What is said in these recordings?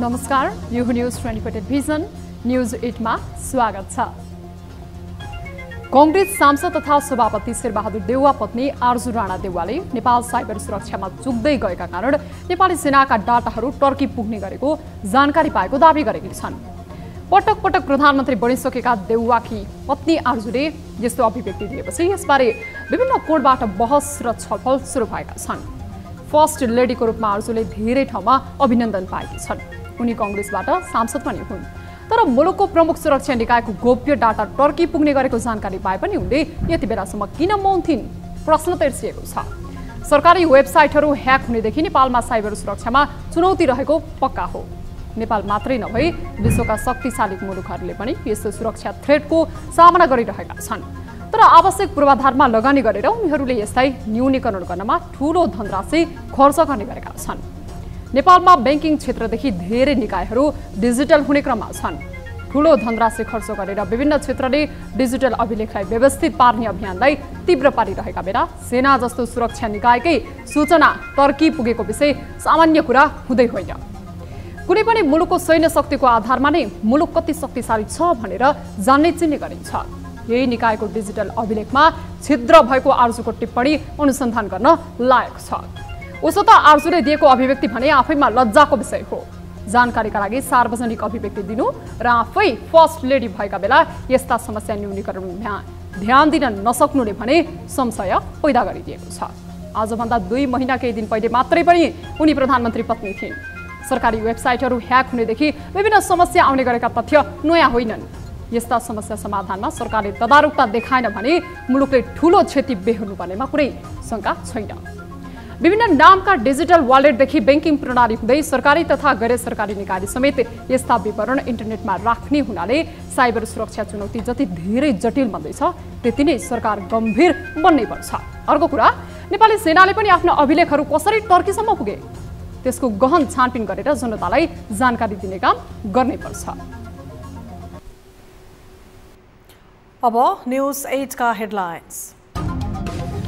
नमस्कार, यो news 24 vision news 8 मा स्वागत छ। कांग्रेस सांसद तथा सभापति शेरबहादुर देउवा पत्नी आर्जु राणा देउवाले नेपाल साइबर सुरक्षामा चुक्दै गएका कारण नेपाली सेनाका डाटाहरू टर्की पुग्ने गरेको जानकारी पाएको दाबी गरेकी छन्। पटक पटक प्रधानमन्त्री बनिसकेका देउवाकी पत्नी आर्जुले यस्तो अभिव्यक्ति दिएपछि यसबारे विभिन्न कोणबाट बहस र छलफल सुरु भएका छन्। फर्स्ट लेडीको रूपमा आर्जुले धेरै ठाउँमा अभिनन्दन पाएकी छन्। उनी कांग्रेसबाट सांसद पनि हुन्, तर मुलुकको प्रमुख सुरक्षा निकायको गोप्य डाटा टर्की पुग्ने गरेको जानकारी पाए पनि उनले यति बेलासम्म किन मौन थिइन् प्रश्न तेर्सिएको छ। सरकारी वेबसाइटहरू ह्याक हुनेदेखि नेपालमा साइबर सुरक्षामा चुनौती रहेको पक्का हो। नेपाल मात्रै नभई विश्वका शक्तिशाली मुलुकहरूले पनि यस्तो सुरक्षा थ्रेटको सामना गरिरहेका छन्, तर आवश्यक पूर्वाधारमा लगानी गरेर उनीहरूले यसलाई न्यूनीकरण गर्नमा ठूलो धनराशि खर्च गर्ने गरेका छन्। नेपालमा बैंकिङ क्षेत्रदेखि धेरै निकायहरू डिजिटल हुने क्रममा छन्। ठूलो धनराशि खर्च गरेर विभिन्न क्षेत्रले डिजिटल अभिलेखलाई व्यवस्थित पार्ने अभियानलाई तीव्र पारिरहेका बेला सेना जस्तो सुरक्षा निकायकै सूचना टर्की पुगेको विषय सामान्य कुरा हुँदै होइन। कुनै पनि मुलुकको सैन्य शक्तिको आधारमा नै मुलुक कति शक्तिशाली छ भनेर जान्ने चिन्ने गरिन्छ। यही निकायको डिजिटल अभिलेखमा छिद्र भएको आर्जुको टिप्पणी अनुसन्धान गर्न लायक छ। उसो त आर्जुले दिएको अभिव्यक्ति भने आफैमा लज्जाको विषय हो। जानकारीका लागि सार्वजनिक अभिव्यक्ति दिनु र आफै फर्स्ट लेडी भएका बेला यस्ता समस्या न्यूनीकरणमा ध्यान दिन नसक्नुले भने संशय पैदा गरिदिएको छ। आजभन्दा 2 महिना केही दिन पहिले मात्रै पनि उनी प्रधानमन्त्री पत्नी थिइन्। सरकारी वेबसाइटहरू ह्याक हुनेदेखि विभिन्न समस्या आउने गरेका तथ्य नयाँ होइनन्। यस्ता समस्या समाधानमा सरकारले तदारुकता देखाएन भने मुलुकले ठूलो क्षति बेहोर्नु पर्नेमा कुनै शंका छैन। विभिन्न नामका डिजिटल वालेटदेखि बैंकिङ प्रणाली हुँदै सरकारी तथा गैर सरकारी निकायले समेत यस्ता विवरण इन्टरनेटमा राख्ने हुनाले साइबर सुरक्षा चुनौती जति धेरै जटिल बन्दैछ त्यति नै सरकार गम्भीर बन्नै पर्छ। अर्को कुरा, नेपाली सेनाले पनि आफ्ना अभिलेखहरू कसरी टर्कीसम्म पुगे त्यसको गहन छानबिन गरेर जनतालाई जानकारी दिने काम गर्नै पर्छ। अब न्यूज 8 का हेडलाइन्स।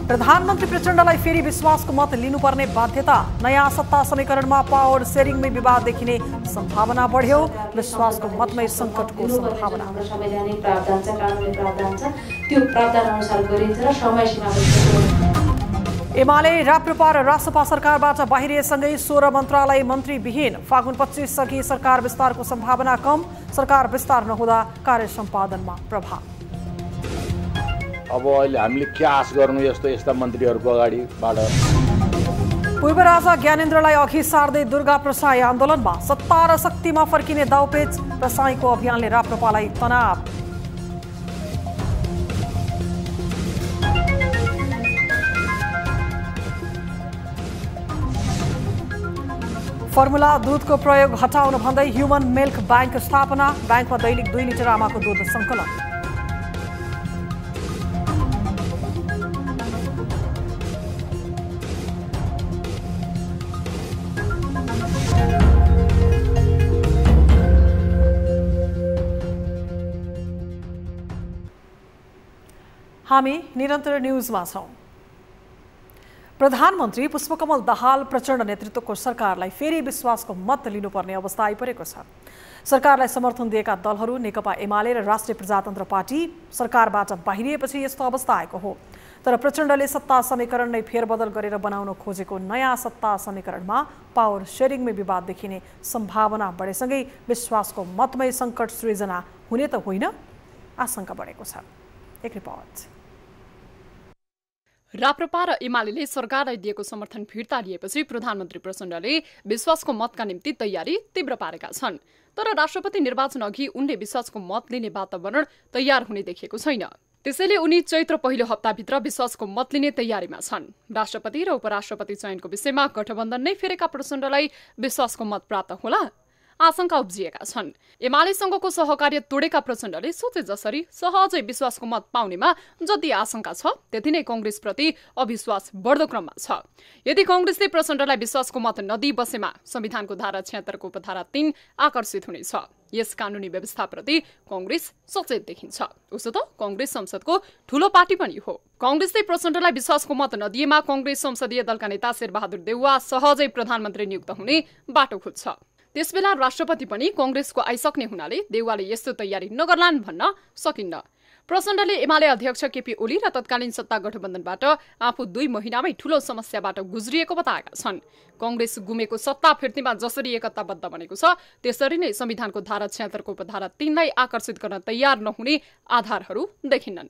प्रधानमन्त्री प्रचण्डलाई फेरि विश्वासको मत लिनुपर्ने बाध्यता, नयाँ सत्ता समीकरणमा पावर शेयरिङमै विवाद देखिने सम्भावना बढ्यो, विश्वासको मतमै सङ्कटको सम्भावना। संवैधानिक प्रावधान छ, कानुनी प्रावधान छ, त्यो प्रावधान अनुसार गरिन्छ र समय सीमा एमाले राप्रपा र रासपा सरकारबाट बाहिरिएसँगै 16 मन्त्रालय मन्त्रीविहीन, फागुन 25 अघि सरकार विस्तारको सम्भावना कम, सरकार विस्तार नहुँदा कार्य सम्पादनमा प्रभाव। अब अहिले हामीले के आश गर्नु यस्ता मन्त्रीहरूको अगाडिबाट? पूर्व राजा ज्ञानेन्द्रलाई अघि सार्दै दुर्गा प्रसाई आन्दोलनमा, सत्ता र शक्तिमा फर्किने दाउपेच, प्रसाईको अभियानले राप्रपालाई तनाव। फर्मुला दुधको प्रयोग हटाउन भन्दै ह्युमन मिल्क बैंक स्थापना, बैंकमा दैनिक 2 लिटर आमाको दुध सङ्कलन। हामी निरन्तर न्यूजमा छौं। प्रधानमन्त्री पुष्पकमल दाहाल प्रचण्ड नेतृत्वको सरकारलाई फेरि विश्वासको मत लिनुपर्ने अवस्था आइपरेको छ। सरकारलाई समर्थन दिएका दलहरू नेकपा एमाले र राष्ट्रिय प्रजातन्त्र पार्टी सरकारबाट बाहिरिएपछि यस्तो अवस्था आएको हो। तर प्रचण्डले सत्ता समीकरण नै फेरबदल गरेर बनाउन खोजेको नयाँ सत्ता समीकरणमा पावर शेयरिङमै विवाद देखिने सम्भावना बढेसँगै विश्वासको मतमै सङ्कट सृजना हुने त होइन, आशंका बढेको छ। एक रिपोर्ट। राप्रपा र एमाले सरकारलाई दिएको समर्थन फिर्ता लिएपछि प्रधानमन्त्री प्रचण्डले विश्वासको मतका निम्ति तयारी तीव्र पारेका छन्। तर राष्ट्रपति निर्वाचन अघि उनले विश्वासको मत लिने वातावरण तयार हुने देखिएको छैन। त्यसैले उनी चैत्र पहिलो हप्ताभित्र विश्वासको मत लिने तयारीमा छन्। राष्ट्रपति र उपराष्ट्रपति चयनको विषयमा गठबन्धन नै फेरेका प्रचण्डलाई विश्वासको मत प्राप्त होला आशंका उब्जिएका छन्। एमालेसँगको सहकार्य तोडेका प्रचण्डले सोचे जसरी सहजै विश्वासको मत पाउनेमा जति आशंका छ त्यति नै कांग्रेसप्रति अविश्वास बढ्दो क्रममा छ। यदि कांग्रेसले प्रचण्डलाई विश्वासको मत नदिई बसेमा संविधानको धारा 76 को उपधारा 3 आकर्षित हुनेछ। यस कानूनी व्यवस्थाप्रति कांग्रेस सचेत देखिन्छ। उसो त कांग्रेस संसदको ठूलो पार्टी पनि हो। कांग्रेसले प्रचण्डलाई विश्वासको मत नदिएमा कांग्रेस संसदीय दलका नेता शेरबहादुर देउवा सहजै प्रधानमन्त्री नियुक्त हुने बाटो खोज्छ। त्यसबेला राष्ट्रपति पनि कांग्रेसको आइसक्ने हुनाले देउवाले यस्तो तयारी नगर्लान् भन्न सकिन्न। प्रचण्डले एमाले अध्यक्ष केपी ओली र तत्कालीन सत्ता गठबन्धनबाट आफू 2 महिनामै ठूलो समस्याबाट गुज्रिएको बताएका छन्। कांग्रेस गुमेको सत्ता फिर्तीमा जसरी एकताबद्ध बनेको छ त्यसरी नै संविधानको धारा 76 को उपधारा 3 लाई आकर्षित गर्न तयार नहुने आधारहरू देखिन्छन्।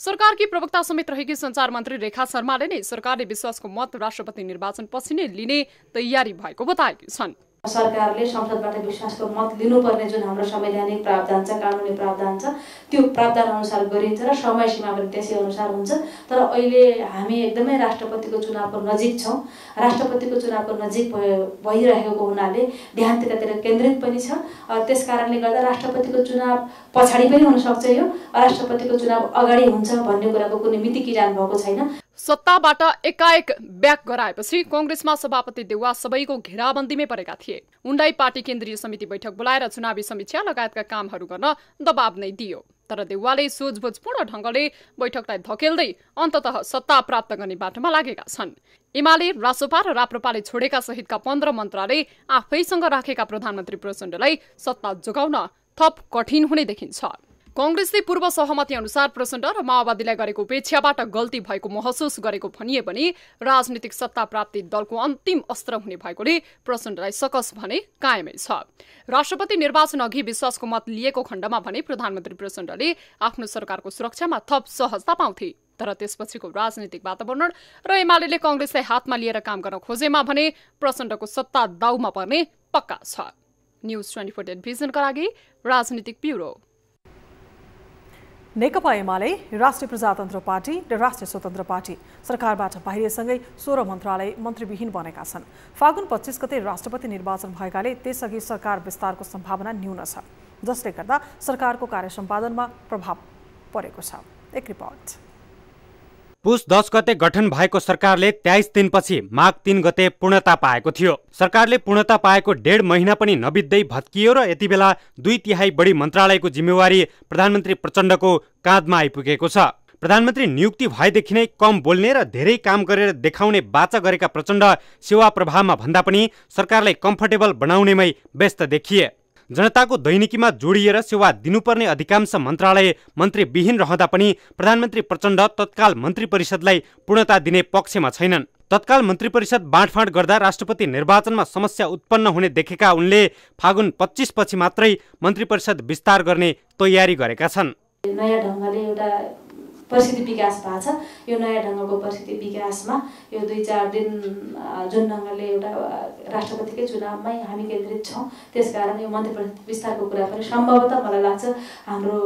सरकारकी प्रवक्ता समेत रहेकी संचार मन्त्री रेखा शर्माले नै सरकारले विश्वासको मत राष्ट्रपति निर्वाचनपछि नै लिने तयारी भएको बताएकी छन्। सरकारले संसदबाट विश्वासको मत लिनुपर्ने जुन हाम्रो संवैधानिक प्रावधान छ, कानुनी प्रावधान छ, त्यो प्रावधान अनुसार गरिन्छ र समय सीमा पनि त्यसै अनुसार हुन्छ। तर अहिले हामी एकदमै राष्ट्रपतिको चुनावको नजिक छौं। राष्ट्रपतिको चुनावको नजिक भइरहेको हुनाले ध्यान त्यतातिर केन्द्रित पनि छ। त्यसकारणले गर्दा राष्ट्रपतिको चुनाव पछाडि पनि हुन सक्छ, यो राष्ट्रपतिको चुनाव अगाडि हुन्छ भन्ने कुराको कुनै मिति किरान भएको छैन। सत्ताबाट एकाएक ब्याक गराएपछि कांग्रेसमा सभापति देउवा सबैको घेराबन्दीमै परेका थिए। उनलाई पार्टी केन्द्रीय समिति बैठक बोलाएर चुनावी समीक्षा लगायतका कामहरू गर्न दबाब नै दियो। तर देउवाले सोझबुझपूर्ण ढंगले बैठकलाई धकेल्दै अन्ततः सत्ता प्राप्त गर्ने बाटोमा लागेका छन्। एमाले, रासोपा र राप्रपाले छोडेका सहितका 15 मन्त्रालय आफैसँग राखेका प्रधानमन्त्री प्रचण्डलाई सत्ता जोगाउन थप कठिन हुने देखिन्छ। कांग्रेसले पूर्व सहमति अनुसार प्रचण्ड र माओवादीलाई गरेको उपेक्षाबाट गल्ती भएको महसुस गरेको भनिए पनि राजनीतिक सत्ता प्राप्ति दलको अन्तिम अस्त्र हुने भएकोले प्रचण्डलाई सकस भने कायमै छ। राष्ट्रपति निर्वाचन अघि विश्वासको मत लिएको खण्डमा भने प्रधानमन्त्री प्रचण्डले आफ्नो सरकारको सुरक्षामा थप सहजता पाउँथे। तर त्यसपछिको राजनीतिक वातावरण र एमाले कांग्रेसलाई हातमा लिएर काम गर्न खोजेमा भने प्रचण्डको सत्ता दाउमा पर्ने पक्का छ। न्यूज 24 टेलिभिजनका लागि राजनीतिक ब्युरो। नेकपा एमाले, राष्ट्रिय प्रजातन्त्र पार्टी र राष्ट्रिय स्वतन्त्र पार्टी सरकारबाट बाहिरिएसँगै 16 मन्त्रालय मन्त्रीविहीन बनेका छन्। फागुन 25 गते राष्ट्रपति निर्वाचन भएकाले त्यसअघि सरकार विस्तारको सम्भावना न्यून छ, जसले गर्दा सरकारको कार्यसम्पादनमा प्रभाव परेको छ। एक रिपोर्ट। पुस 10 गते गठन भएको सरकारले 23 दिनपछि माघ 3 गते पूर्णता पाएको थियो। सरकारले पूर्णता पाएको 1.5 महिना पनि नबित्दै भत्कियो र यति बेला 2/3 बढी मन्त्रालयको जिम्मेवारी प्रधानमन्त्री प्रचण्डको काँधमा आइपुगेको छ। प्रधानमन्त्री नियुक्ति भएदेखि नै कम बोल्ने र धेरै काम गरेर देखाउने बाचा गरेका प्रचण्ड सेवा प्रभावमा भन्दा पनि सरकारलाई कम्फर्टेबल बनाउनेमै व्यस्त देखिए। जनताको दैनिकीमा जोडिएर सेवा दिनुपर्ने अधिकांश मन्त्रालय मन्त्रीविहीन रहँदा पनि प्रधानमन्त्री प्रचण्ड तत्काल मन्त्री परिषदलाई पूर्णता दिने पक्षमा छैनन्। तत्काल मन्त्री परिषद बाँडफाँड गर्दा राष्ट्रपति निर्वाचनमा समस्या उत्पन्न हुने देखेका उनले फागुन 25 पछि मात्रै मन्त्री परिषद विस्तार गर्ने तयारी गरेका छन्। नयाँ ढङ्गले एउटा परिस्थिति विकास भएको छ। यो नयाँ ढङ्गको परिस्थिति विकासमा यो 2-4 दिन जुन ढङ्गले एउटा राष्ट्रपतिकै चुनावमै हामी केन्द्रित छौँ, त्यसकारण यो मन्त्री परिषद विस्तारको कुरा पनि सम्भवतः मलाई लाग्छ हाम्रो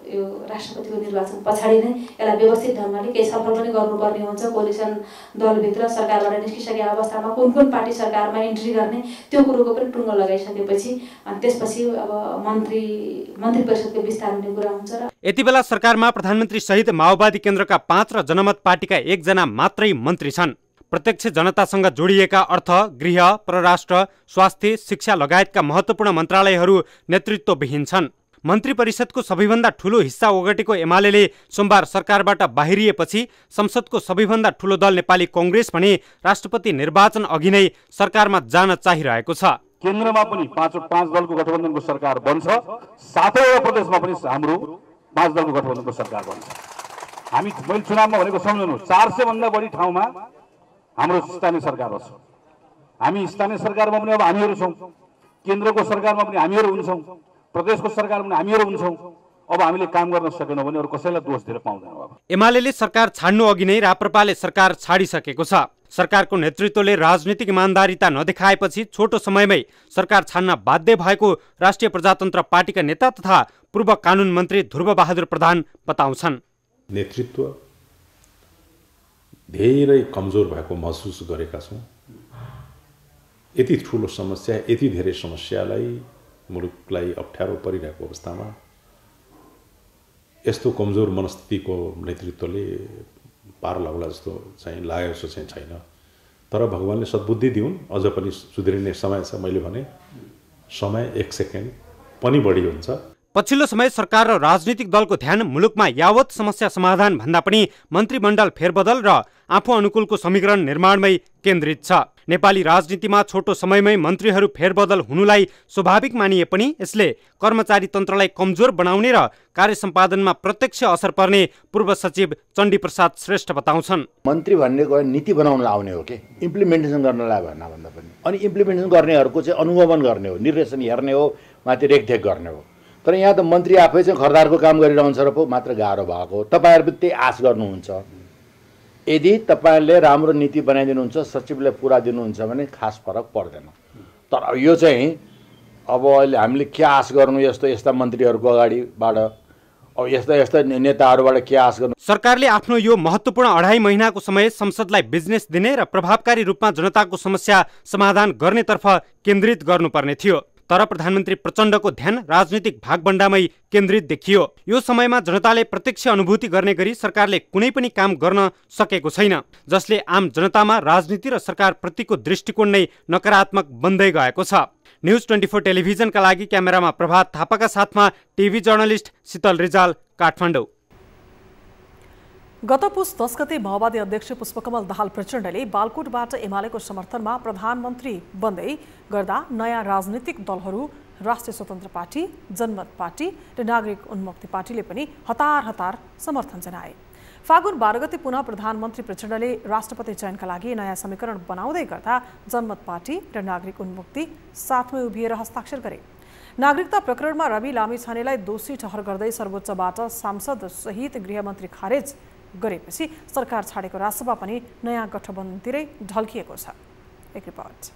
यो राष्ट्रपतिको निर्वाचन पछाडि नै यसलाई व्यवस्थित ढङ्गले केही छलफल पनि गर्नुपर्ने हुन्छ। कोलिसन दलभित्र सरकारबाट निस्किसकेका अवस्थामा कुन कुन पार्टी सरकारमा इन्ट्री गर्ने त्यो कुरोको पनि टुङ्गो लगाइसकेपछि अनि त्यसपछि अब मन्त्री परिषदको विस्तार हुने कुरा हुन्छ। र यति बेला सरकारमा प्रधानमन्त्री सहित माओवादी केन्द्रका 5 र जनमत पार्टीका 1 जना मात्रै मन्त्री छन्। प्रत्यक्ष जनतासँग जोडिएका अर्थ, गृह, परराष्ट्र, स्वास्थ्य, शिक्षा लगायतका महत्त्वपूर्ण मन्त्रालयहरू नेतृत्वविहीन छन्। मन्त्री परिषदको सबैभन्दा ठूलो हिस्सा ओगटेको एमालेले सोमबार सरकारबाट बाहिरिएपछि संसदको सबैभन्दा ठूलो दल नेपाली कांग्रेस भने राष्ट्रपति निर्वाचन अघि नै सरकारमा जान चाहिरहेको छ। केन्द्रमा पनि 5 दलको गठबन्धनको सरकार बन्छ, 7वटा प्रदेशमा पनि हाम्रो 5 दलको गठबन्धनको सरकार बन्छ। हामी मैले चुनावमा भनेको सम्झनु 400 भन्दा बढी ठाउँमा हाम्रो स्थानीय सरकार बन्छ। हामी स्थानीय सरकारमा पनि अब हामीहरू छौँ, केन्द्रको सरकारमा पनि हामीहरू हुन्छौँ, प्रदेशको सरकारमा पनि हामीहरू हुन्छौँ। अब हामीले काम गर्न सकेनौँ भने अरू कसैलाई दोष दिएर पाउँदैनौँ। अब एमालेले सरकार छाड्नु अघि नै राप्रपाले सरकार छाडिसकेको छ। सरकारको नेतृत्वले राजनीतिक इमानदारिता नदेखाएपछि छोटो समयमै सरकार छाड्न बाध्य भएको राष्ट्रिय प्रजातन्त्र पार्टीका नेता तथा पूर्व कानुन मन्त्री ध्रुव बहादुर प्रधान बताउँछन्। नेतृत्व धेरै कमजोर भएको महसुस गरेका छौँ। यति ठुलो समस्या, यति धेरै समस्यालाई मुलुकलाई अप्ठ्यारो परिरहेको अवस्थामा यस्तो कमजोर मनस्थितिको नेतृत्वले पार लाग्ला जस्तो चाहिँ लागेको चाहिँ छैन। तर भगवानले सद्बुद्धि दिउन्, अझ पनि सुध्रिने समय छ। मैले भने समय 1 सेकेन्ड पनि बढी हुन्छ। पछिल्लो समय सरकार र राजनीतिक दलको ध्यान मुलुकमा यावत समस्या समाधान भन्दा पनि मन्त्रीमण्डल फेरबदल र आफू अनुकूलको समीकरण निर्माणमै केन्द्रित छ। नेपाली राजनीतिमा छोटो समयमै मन्त्रीहरू फेरबदल हुनुलाई स्वाभाविक मानिए पनि यसले कर्मचारी तन्त्रलाई कमजोर बनाउने र कार्य सम्पादनमा प्रत्यक्ष असर पर्ने पूर्व सचिव चण्डी प्रसाद श्रेष्ठ बताउँछन्। मन्त्री भन्ने गयो नीति बनाउन आउने हो कि इम्प्लिमेन्टेसन गर्नलाई भन्दा पनि, अनि इम्प्लिमेन्टेसन गर्नेहरूको चाहिँ अनुगमन गर्ने हो, निर्देशन हेर्ने हो, माथि रेखदेख गर्ने हो। तर यहाँ त मन्त्री आफै चाहिँ खरदारको काम गरिरहन्छ र पो मात्र गाह्रो भएको। तपाईँहरू पनि त्यही आश गर्नुहुन्छ। यदि तपाईँहरूले राम्रो नीति बनाइदिनुहुन्छ, सचिवलाई पुरा दिनुहुन्छ भने खास फरक पर्दैन। तर यो चाहिँ अब अहिले हामीले के आश गर्नु यस्ता मन्त्रीहरूको अगाडिबाट, अब यस्ता नेताहरूबाट के आश गर्नु? सरकारले आफ्नो यो महत्त्वपूर्ण 2.5 महिनाको समय संसदलाई बिजनेस दिने र प्रभावकारी रूपमा जनताको समस्या समाधान गर्नेतर्फ केन्द्रित गर्नुपर्ने थियो। तर प्रधानमन्त्री प्रचण्डको ध्यान राजनीतिक भागबण्डामै केन्द्रित देखियो। यो समयमा जनताले प्रत्यक्ष अनुभूति गर्ने गरी सरकारले कुनै पनि काम गर्न सकेको छैन, जसले आम जनतामा राजनीति र सरकार प्रतिको दृष्टिकोण नै नकारात्मक बन्दै गएको छ। न्युज 24 टेलिभिजनका लागि क्यामेरामा प्रभात थापाका साथमा टिभी जर्नलिस्ट शीतल रिजाल, काठमाडौँ। गत पुस 10 गते माओवादी अध्यक्ष पुष्पकमल दाहाल प्रचण्डले बालकोटबाट एमालेको समर्थनमा प्रधानमन्त्री बन्दै गर्दा नयाँ राजनीतिक दलहरू राष्ट्रिय स्वतन्त्र पार्टी, जनमत पार्टी र नागरिक उन्मुक्ति पार्टीले पनि हतार समर्थन जनाए। फागुन 12 गते पुनः प्रधानमन्त्री प्रचण्डले राष्ट्रपति चयनका लागि नयाँ समीकरण बनाउँदै गर्दा जनमत पार्टी र नागरिक उन्मुक्ति साथमै उभिएर हस्ताक्षर गरे। नागरिकता प्रकरणमा रवि लामिछानेलाई दोषी ठहर गर्दै सर्वोच्चबाट सांसद सहित गृहमन्त्री खारेज गरेपछि सरकार छाडेको राजसभा पनि नयाँ गठबन्धनतिरै ढल्किएको छ। एक रिपोर्ट।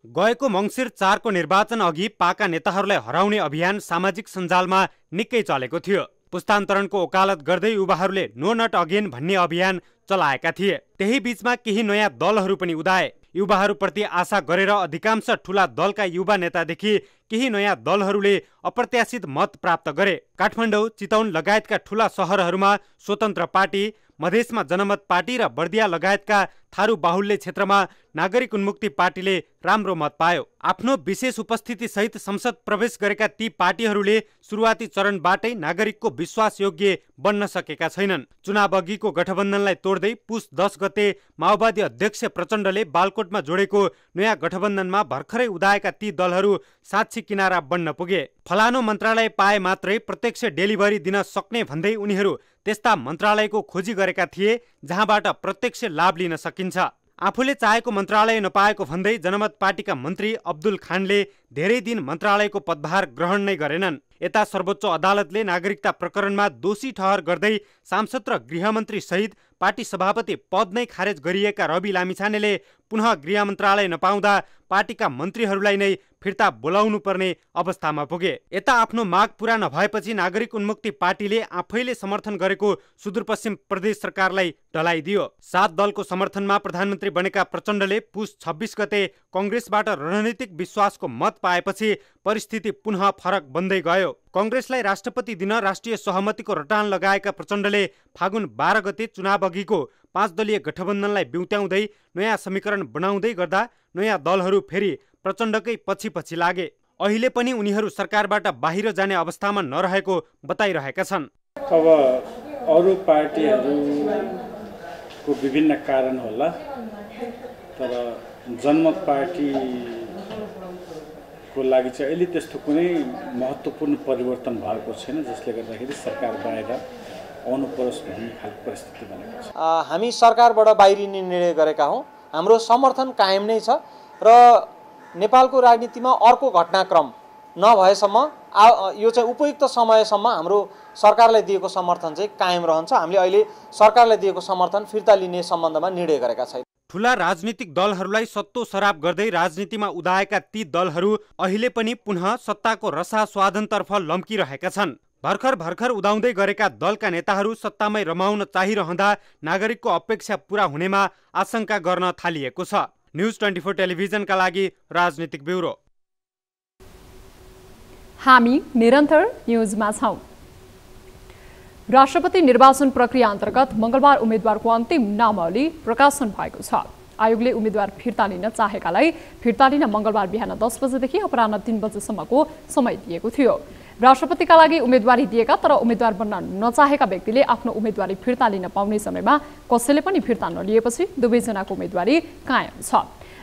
गएको मङ्सिर 4 को निर्वाचन अघि पाका नेताहरूलाई हराउने अभियान सामाजिक सञ्जालमा निकै चलेको थियो। पुस्तान्तरणको ओकालत गर्दै युवाहरूले नो नट अगेन भन्ने अभियान चलाएका थिए। त्यही बीचमा केही नयाँ दलहरू पनि उदाए। युवाहरूप्रति आशा गरेर अधिकांश ठूला दलका युवा नेतादेखि केही नयाँ दलहरूले अप्रत्याशित मत प्राप्त गरे। काठमाडौँ, चितवन लगायतका ठूला सहरहरूमा स्वतन्त्र पार्टी, मधेसमा जनमत पार्टी र बर्दिया लगायतका थारू बाहुल्य क्षेत्रमा नागरिक उन्मुक्ति पार्टीले राम्रो मत पायो। आफ्नो विशेष उपस्थिति सहित संसद प्रवेश गरेका ती पार्टीहरूले सुरुवाती चरणबाटै नागरिकको विश्वास योग्य बन्न सकेका छैनन्। चुनाव अघिको गठबन्धनलाई तोड्दै पुस 10 गते माओवादी अध्यक्ष प्रचण्डले बालकोटमा जोडेको नयाँ गठबन्धनमा भर्खरै उदाएका ती दलहरू साक्षी किनारा बन्न पुगे। फलानो मन्त्रालय पाए मात्रै प्रत्यक्ष डेलिभरी दिन सक्ने भन्दै उनीहरू त्यस्ता मन्त्रालयको खोजी गरेका थिए जहाँबाट प्रत्यक्ष लाभ लिन सकिन्छ। आफूले चाहेको मन्त्रालय नपाएको भन्दै जनमत पार्टीका मन्त्री अब्दुल खानले धेरै दिन मन्त्रालयको पदभार ग्रहण नै गरेनन्। यता सर्वोच्च अदालतले नागरिकता प्रकरणमा दोषी ठहर गर्दै सांसद र गृहमन्त्री सहित पार्टी सभापति पद नै खारेज गरिएका रवि लामिछानेले पुनः गृह मन्त्रालय नपाउँदा पार्टीका मन्त्रीहरूलाई नै फिर्ता बोलाउनु पर्ने अवस्थामा पुगे। यता आफ्नो माग पूरा नभएपछि नागरिक उन्मुक्ति पार्टीले आफैले समर्थन गरेको सुदूरपश्चिम प्रदेश सरकारलाई ढलाइदियो। 7 दलको समर्थनमा प्रधानमन्त्री बनेका प्रचण्डले पुस 26 गते कङ्ग्रेसबाट रणनीतिक विश्वासको मत पाएपछि परिस्थिति पुनः फरक बन्दै गयो। कङ्ग्रेसलाई राष्ट्रपति दिन राष्ट्रिय सहमतिको रटान लगाएका प्रचण्डले फागुन 12 गते चुनाव अघिको 5 दलीय गठबन्धनलाई बिउत्याउँदै नयाँ समीकरण बनाउँदै गर्दा नयाँ दलहरू फेरि प्रचण्डकै पछि लागे। अहिले पनि उनीहरू सरकारबाट बाहिर जाने अवस्थामा नरहेको बताइरहेका छन्। अब अरू पार्टीहरूको विभिन्न कारण होला, तर जनमत पार्टीको लागि चाहिँ अहिले त्यस्तो कुनै महत्त्वपूर्ण परिवर्तन भएको छैन जसले गर्दाखेरि सरकार बाहिर आउनु परोस् भन्ने खालको परिस्थिति बनेको छ। हामी सरकारबाट बाहिरिने निर्णय गरेका हौँ। हाम्रो समर्थन कायम नै छ र नेपालको राजनीतिमा अर्को घटनाक्रम नभएसम्म यो चाहिँ उपयुक्त समयसम्म हाम्रो सरकारलाई दिएको समर्थन चाहिँ कायम रहन्छ। हामीले अहिले सरकारलाई दिएको समर्थन फिर्ता लिने सम्बन्धमा निर्णय गरेका छैनौँ। ठूला राजनीतिक दलहरूलाई सत्तो सराप गर्दै राजनीतिमा उदाएका ती दलहरू अहिले पनि पुनः सत्ताको रसास्वादनतर्फ लम्किरहेका छन्। भर्खर उदाउँदै गरेका दलका नेताहरू सत्तामै रमाउन चाहिरहँदा नागरिकको अपेक्षा पूरा हुनेमा आशंका गर्न थालिएको छ। न्युज 24 टेलिभिजनका लागि राजनीतिक ब्युरो। हामी निरन्तर न्युजमा छौं। राष्ट्रपति निर्वाचन प्रक्रिया अन्तर्गत मंगलबार उम्मेद्वारको अन्तिम नामावली प्रकाशन भएको छ। आयोगले उम्मेद्वार फिर्ता लिन चाहेकालाई फिर्ता लिन मंगलबार बिहान 10 बजेदेखि अपराह्न 3 बजेसम्मको समय दिएको थियो। राष्ट्रपतिका लागि उम्मेदवारी दिएका तर उम्मेद्वार बन्न नचाहेका व्यक्तिले आफ्नो उम्मेदवारी फिर्ता लिन पाउने समयमा कसैले पनि फिर्ता नलिएपछि दुवैजनाको उम्मेदवारी कायम छ।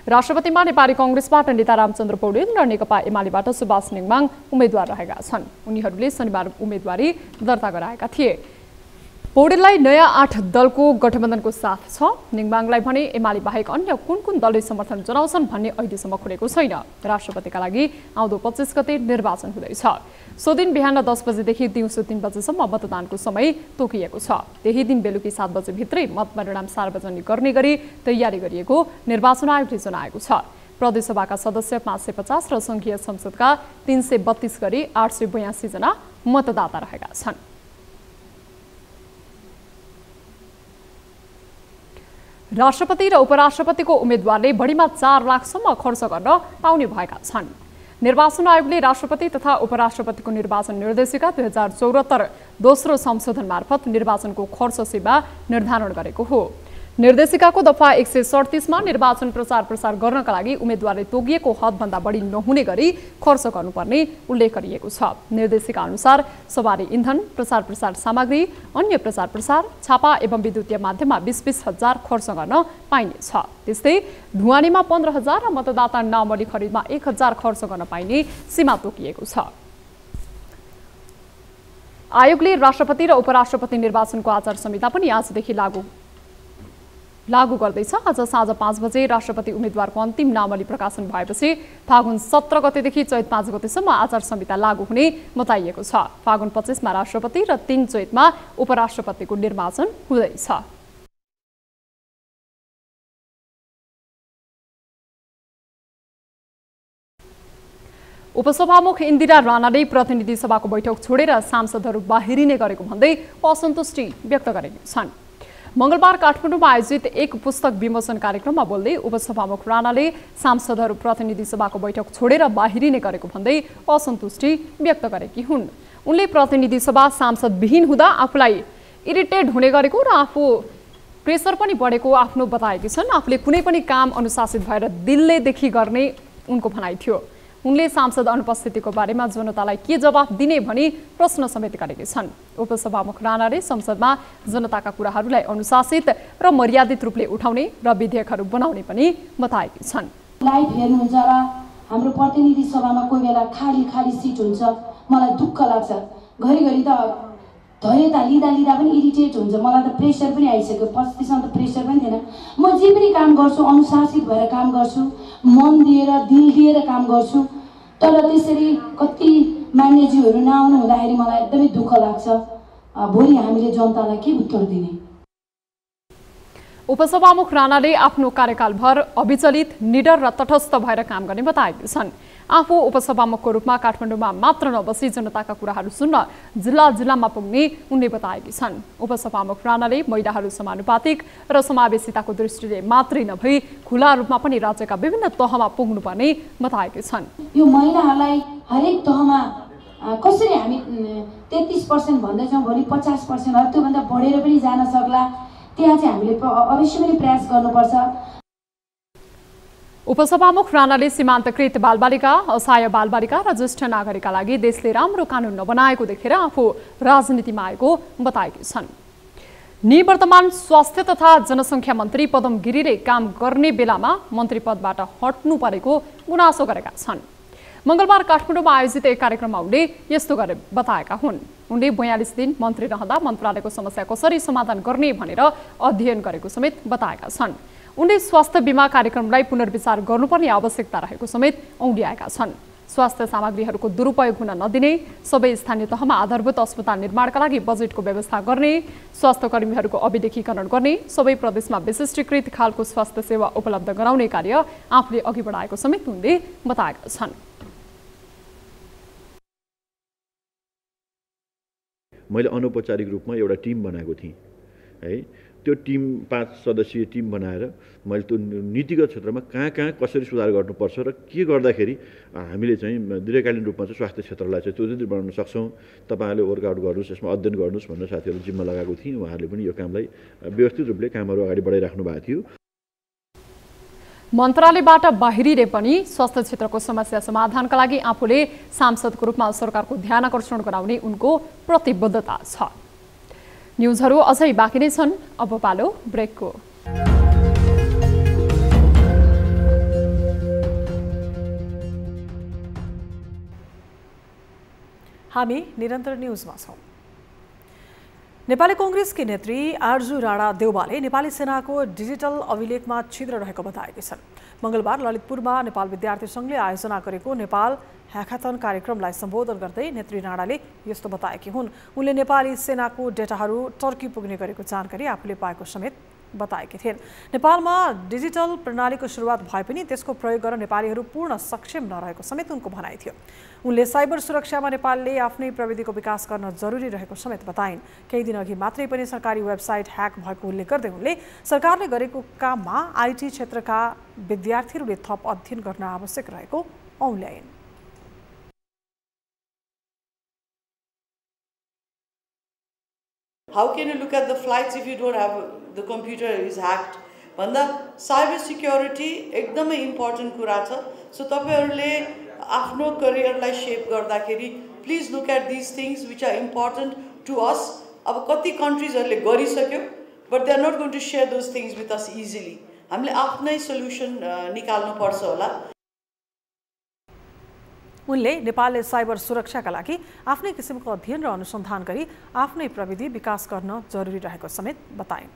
राष्ट्रपतिमा नेपाली कांग्रेसबाट नेता रामचन्द्र पौडेल र नेकपा एमालेबाट सुभाष नेङमाङ उम्मेद्वार रहेका छन्। उनीहरूले शनिबार उम्मेदवारी दर्ता गराएका थिए। पौडेललाई नयाँ 8 दलको गठबन्धनको साथ छ। नेङमाङलाई भने एमाले बाहेक अन्य कुन दलले समर्थन जनाउँछन् भन्ने अहिलेसम्म खुलेको छैन। राष्ट्रपतिका लागि आउँदो 25 गते निर्वाचन हुँदैछ। सो दिन बिहान 10 बजेदेखि दिउँसो 3 बजेसम्म मतदानको समय तोकिएको छ। त्यही दिन बेलुकी 7 बजेभित्रै मतपरिणाम सार्वजनिक गर्ने गरी तयारी गरिएको निर्वाचन आयोगले जनाएको छ। प्रदेशसभाका सदस्य 550 र संघीय संसदका 332 गरी 882 जना मतदाता रहेका छन्। राष्ट्रपति र उपराष्ट्रपतिको उम्मेदवारले बढीमा 4 लाखसम्म खर्च गर्न पाउने भएका छन्। निर्वाचन आयोगले राष्ट्रपति तथा उपराष्ट्रपतिको निर्वाचन निर्देशिका 2074 दोस्रो संशोधन मार्फत निर्वाचनको खर्च सीमा निर्धारण गरेको हो। निर्देशिकाको दफा 137 मा निर्वाचन प्रचार गर्नका लागि उम्मेदवारले तोकिएको हदभन्दा बढी नहुने गरी खर्च गर्नुपर्ने उल्लेख गरिएको छ। निर्देशिका अनुसार सवारी इन्धन, प्रचार सामग्री, अन्य प्रचार छापा एवं विद्युतीय माध्यममा 20-20 हजार खर्च गर्न पाइनेछ। त्यस्तै ढुवानीमा 15,000 र मतदाता नामावली खरिदमा 1,000 खर्च गर्न पाइने सीमा तोकिएको छ। आयोगले राष्ट्रपति र उपराष्ट्रपति निर्वाचनको आचार संहिता पनि आजदेखि लागू गर्दैछ। आज साँझ 5 बजे राष्ट्रपति उम्मेदवारको अन्तिम नामावली प्रकाशन भएपछि फागुन 17 गतेदेखि चैत 5 गतेसम्म आचार संहिता लागू हुने बताइएको छ। फागुन 25 मा राष्ट्रपति र 3 चैतमा उपराष्ट्रपतिको निर्वाचन हुँदैछ। उपसभामुख इन्दिरा राणाले प्रतिनिधि सभाको बैठक छोडेर सांसदहरू बाहिरिने गरेको भन्दै असन्तुष्टि व्यक्त गरेका छन्। मंगलबार काठमाडौँमा आयोजित एक पुस्तक विमोचन कार्यक्रममा बोल्दै उपसभामुख राणाले सांसदहरू प्रतिनिधि सभाको बैठक छोडेर बाहिरिने गरेको भन्दै असन्तुष्टि व्यक्त गरेकी हुन्। उनले प्रतिनिधि सभा सांसद विहीन हुँदा आफूलाई इरिटेट हुने गरेको र आफू प्रेसर पनि बढेको आफ्नो बताएकी छन्। आफूले कुनै पनि काम अनुशासित भएर दिल्लेदेखि गर्ने उनको भनाइ थियो। उनले सांसद अनुपस्थितिको बारेमा जनतालाई के जवाफ दिने भनी प्रश्न समेत गरेकी छन्। उपसभामुख राणाले संसदमा जनताका कुराहरूलाई अनुशासित र मर्यादित रूपले उठाउने र विधेयकहरू बनाउने पनि बताएकी छन्। लाइभ हेर्नुहुन्छ र हाम्रो प्रतिनिधि सभामा कोही बेला खाली सिट हुन्छ, मलाई दुःख लाग्छ। घरिघरि त धैर्यता लिँदा पनि इरिटेट हुन्छ। मलाई त प्रेसर पनि आइसक्यो। पछिसम्म त प्रेसर पनि थिएन। म जे पनि काम गर्छु अनुशासित भएर काम गर्छु, मन दिएर दिल दिएर काम गर्छु। तर त्यसरी कति मान्यज्यूहरू नआउनु हुँदाखेरि मलाई एकदमै दुःख लाग्छ। भोलि हामीले जनतालाई के उत्तर दिने? उपसभामुख राणाले आफ्नो कार्यकालभर अविचलित, निडर र तटस्थ भएर काम गर्ने बताएकी छन्। आफू उपसभामुखको रूपमा काठमाडौँमा मात्र नबसी जनताका कुराहरू सुन्न जिल्लामा पुग्ने उनले बताएकी छन्। उपसभामुख राणाले महिलाहरू समानुपातिक र समावेशिताको दृष्टिले मात्रै नभई खुला रूपमा पनि राज्यका विभिन्न तहमा पुग्नुपर्ने बताएकी छन्। यो महिलाहरूलाई हरेक तहमा कसरी हामी 33% भन्दैछौँ, भोलि 50% त्योभन्दा बढेर पनि जान सक्ला। त्यहाँ चाहिँ हामीले अवश्य पनि प्रयास गर्नुपर्छ। उपसभामुख राणाले सीमान्तकृत बालबालिका, असहाय बालबालिका र ज्येष्ठ नागरिकका लागि देशले राम्रो कानुन नबनाएको देखेर आफू राजनीतिमा आएको बताएकी छन्। निवर्तमान स्वास्थ्य तथा जनसङ्ख्या मन्त्री पदम गिरीले काम गर्ने बेलामा मन्त्री पदबाट हट्नु परेको गुनासो गरेका छन्। मंगलबार काठमाडौँमा आयोजित एक कार्यक्रममा उनले यस्तो गरे बताएका हुन्। उनले 42 दिन मन्त्री रहँदा मन्त्रालयको समस्या कसरी समाधान गर्ने भनेर अध्ययन गरेको समेत बताएका छन्। उनले स्वास्थ्य बीमा कार्यक्रमलाई पुनर्विचार गर्नुपर्ने आवश्यकता रहेको समेत औँल्याएका छन्। स्वास्थ्य सामग्रीहरूको दुरुपयोग हुन नदिने, सबै स्थानीय तहमा आधारभूत अस्पताल निर्माणका लागि बजेटको व्यवस्था गर्ने, स्वास्थ्य कर्मीहरूको अभिलेखीकरण गर्ने, सबै प्रदेशमा विशिष्टीकृत खालको स्वास्थ्य सेवा उपलब्ध गराउने कार्य आफूले अघि बढाएको समेत उनले बताएका छन्। मैले अनौपचारिक रूपमा एउटा टिम बनाएको थिएँ है। त्यो टिम 5 सदस्यीय टिम बनाएर मैले त्यो नीतिगत क्षेत्रमा कहाँ कसरी सुधार गर्नुपर्छ र के गर्दाखेरि हामीले चाहिँ दीर्घकालीन रूपमा चाहिँ स्वास्थ्य क्षेत्रलाई चाहिँ सुदृढ बनाउन सक्छौँ, तपाईँहरूले वर्कआउट गर्नुहोस्, यसमा अध्ययन गर्नुहोस् भनेर साथीहरूले जिम्मा लगाएको थिएँ। उहाँहरूले पनि यो कामलाई व्यवस्थित रूपले कामहरू अगाडि बढाइराख्नु भएको थियो। मन्त्रालयबाट बाहिरिए पनि स्वास्थ्य क्षेत्रको समस्या समाधानका लागि आफूले सांसदको रूपमा सरकारको ध्यान आकर्षण गराउने उनको प्रतिबद्धता छ। न्युजहरू अझै बाँकी नै छन्, अब पालो ब्रेकको। हामी निरन्तर न्युजमा छौँ। नेपाली कांग्रेसकी नेत्री आरजु राणा देउवाले नेपाली सेनाको डिजिटल अभिलेखमा छिद्र रहेको बताएकी छन्। मंगलबार ललितपुरमा नेपाल विद्यार्थी संघले आयोजना गरेको नेपाल ह्याकाथन कार्यक्रमलाई सम्बोधन गर्दै नेत्री राणाले यस्तो बताएकी हुन्। उनले नेपाली सेनाको डेटाहरू टर्की पुग्ने गरेको जानकारी आफूले पाएको समेत बताएकी थिइन्। नेपालमा डिजिटल प्रणालीको सुरुवात भए पनि त्यसको प्रयोग गर्न नेपालीहरू पूर्ण सक्षम नरहेको समेत उनको भनाइ थियो। उनले साइबर सुरक्षामा नेपालले आफ्नै प्रविधिको विकास गर्न जरुरी रहेको समेत बताइन्। केही दिन अघि मात्रै पनि सरकारी वेबसाइट ह्याक भएको उल्लेख गर्दै उनले सरकारले गरेको काममा आईटी क्षेत्रका विद्यार्थीहरूले थप अध्ययन गर्न आवश्यक रहेको औल्याइन्। How can you look at the flights if you don't have the computer is hacked? भन्दा साइबर सिक्योरिटी एकदमै इम्पोर्टेन्ट कुरा छ। सो तपाईहरुले आफ्नो करियरलाई शेप गर्दाखेरि please look at this things which are important to us. अब कति कन्ट्रीजहरुले गरिसक्यो but they are not going to share those things with us easily. हामीले आफ्नै सोलुसन निकाल्नु पर्छ होला। उनले नेपालले साइबर सुरक्षाका लागि आफ्नै किसिमको अध्ययन र अनुसन्धान गरी आफ्नै प्रविधि विकास गर्न जरुरी रहेको समेत बताइन्।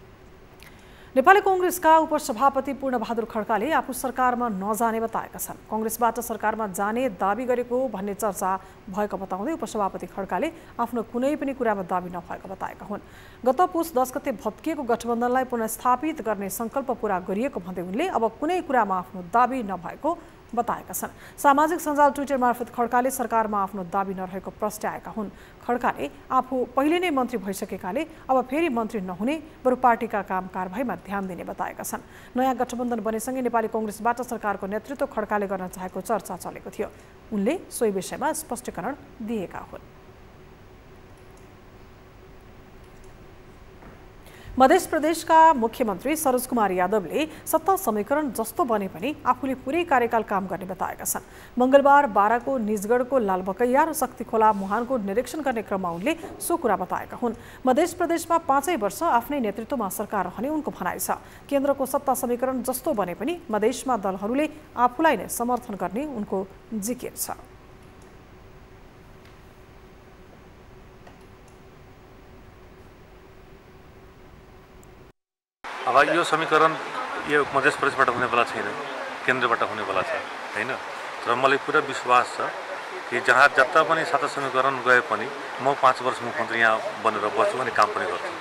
नेपाली कांग्रेसका उपसभापति पूर्णबहादुर खड्काले आफू सरकारमा नजाने बताएका छन्। कांग्रेसबाट सरकारमा जाने दाबी गरेको भन्ने चर्चा भएको बताउँदै उपसभापति खड्काले आफ्नो कुनै पनि कुरामा दाबी नभएको बताएका हुन्। गत पुस 10 गते भत्किएको गठबन्धनलाई पुनर्स्थापित गर्ने संकल्प पूरा गरिएको भन्दै उनले अब कुनै कुरामा आफ्नो दाबी नभएको बताएका छन्। सामाजिक सञ्जाल ट्विटर मार्फत खड्काले सरकारमा आफ्नो दाबी नरहेको प्रस्ट्याएका हुन्। खड्काले आफू पहिले नै मन्त्री भइसकेकाले अब फेरि मन्त्री नहुने बरु पार्टीका काम कारबाहीमा ध्यान दिने बताएका छन्। नयाँ गठबन्धन बनेसँगै नेपाली कांग्रेसबाट सरकारको नेतृत्व खड्काले गर्न चाहेको चर्चा चलेको थियो। उनले सोही विषयमा स्पष्टीकरण दिएका हुन्। मध्य प्रदेशका मुख्यमन्त्री सरोज कुमार यादवले सत्ता समीकरण जस्तो बने पनि आफूले पुरै कार्यकाल काम गर्ने बताएका छन्। मंगलबार बाराको निजगढको लालबकैया र शक्तिखोला मुहानको निरीक्षण गर्ने क्रममा उनले सो कुरा बताएका हुन्। मध्य प्रदेशमा 5 वर्ष आफ्नै नेतृत्वमा सरकार रहने उनको भनाइ छ। केन्द्रको सत्ता समीकरण जस्तो बने पनि मधेसमा दलहरूले आफूलाई नै समर्थन गर्ने उनको जिकिर छ। अब यो समीकरण यो मध्य प्रदेशबाट हुनेवाला छैन, केन्द्रबाट हुनेवाला छ हैन। तर मलाई पुरा विश्वास छ कि जहाँ जता पनि सत्ता समीकरण गए पनि म 5 वर्ष मुख्यमन्त्री यहाँ बनेर बस्छु अनि काम पनि गर्छु।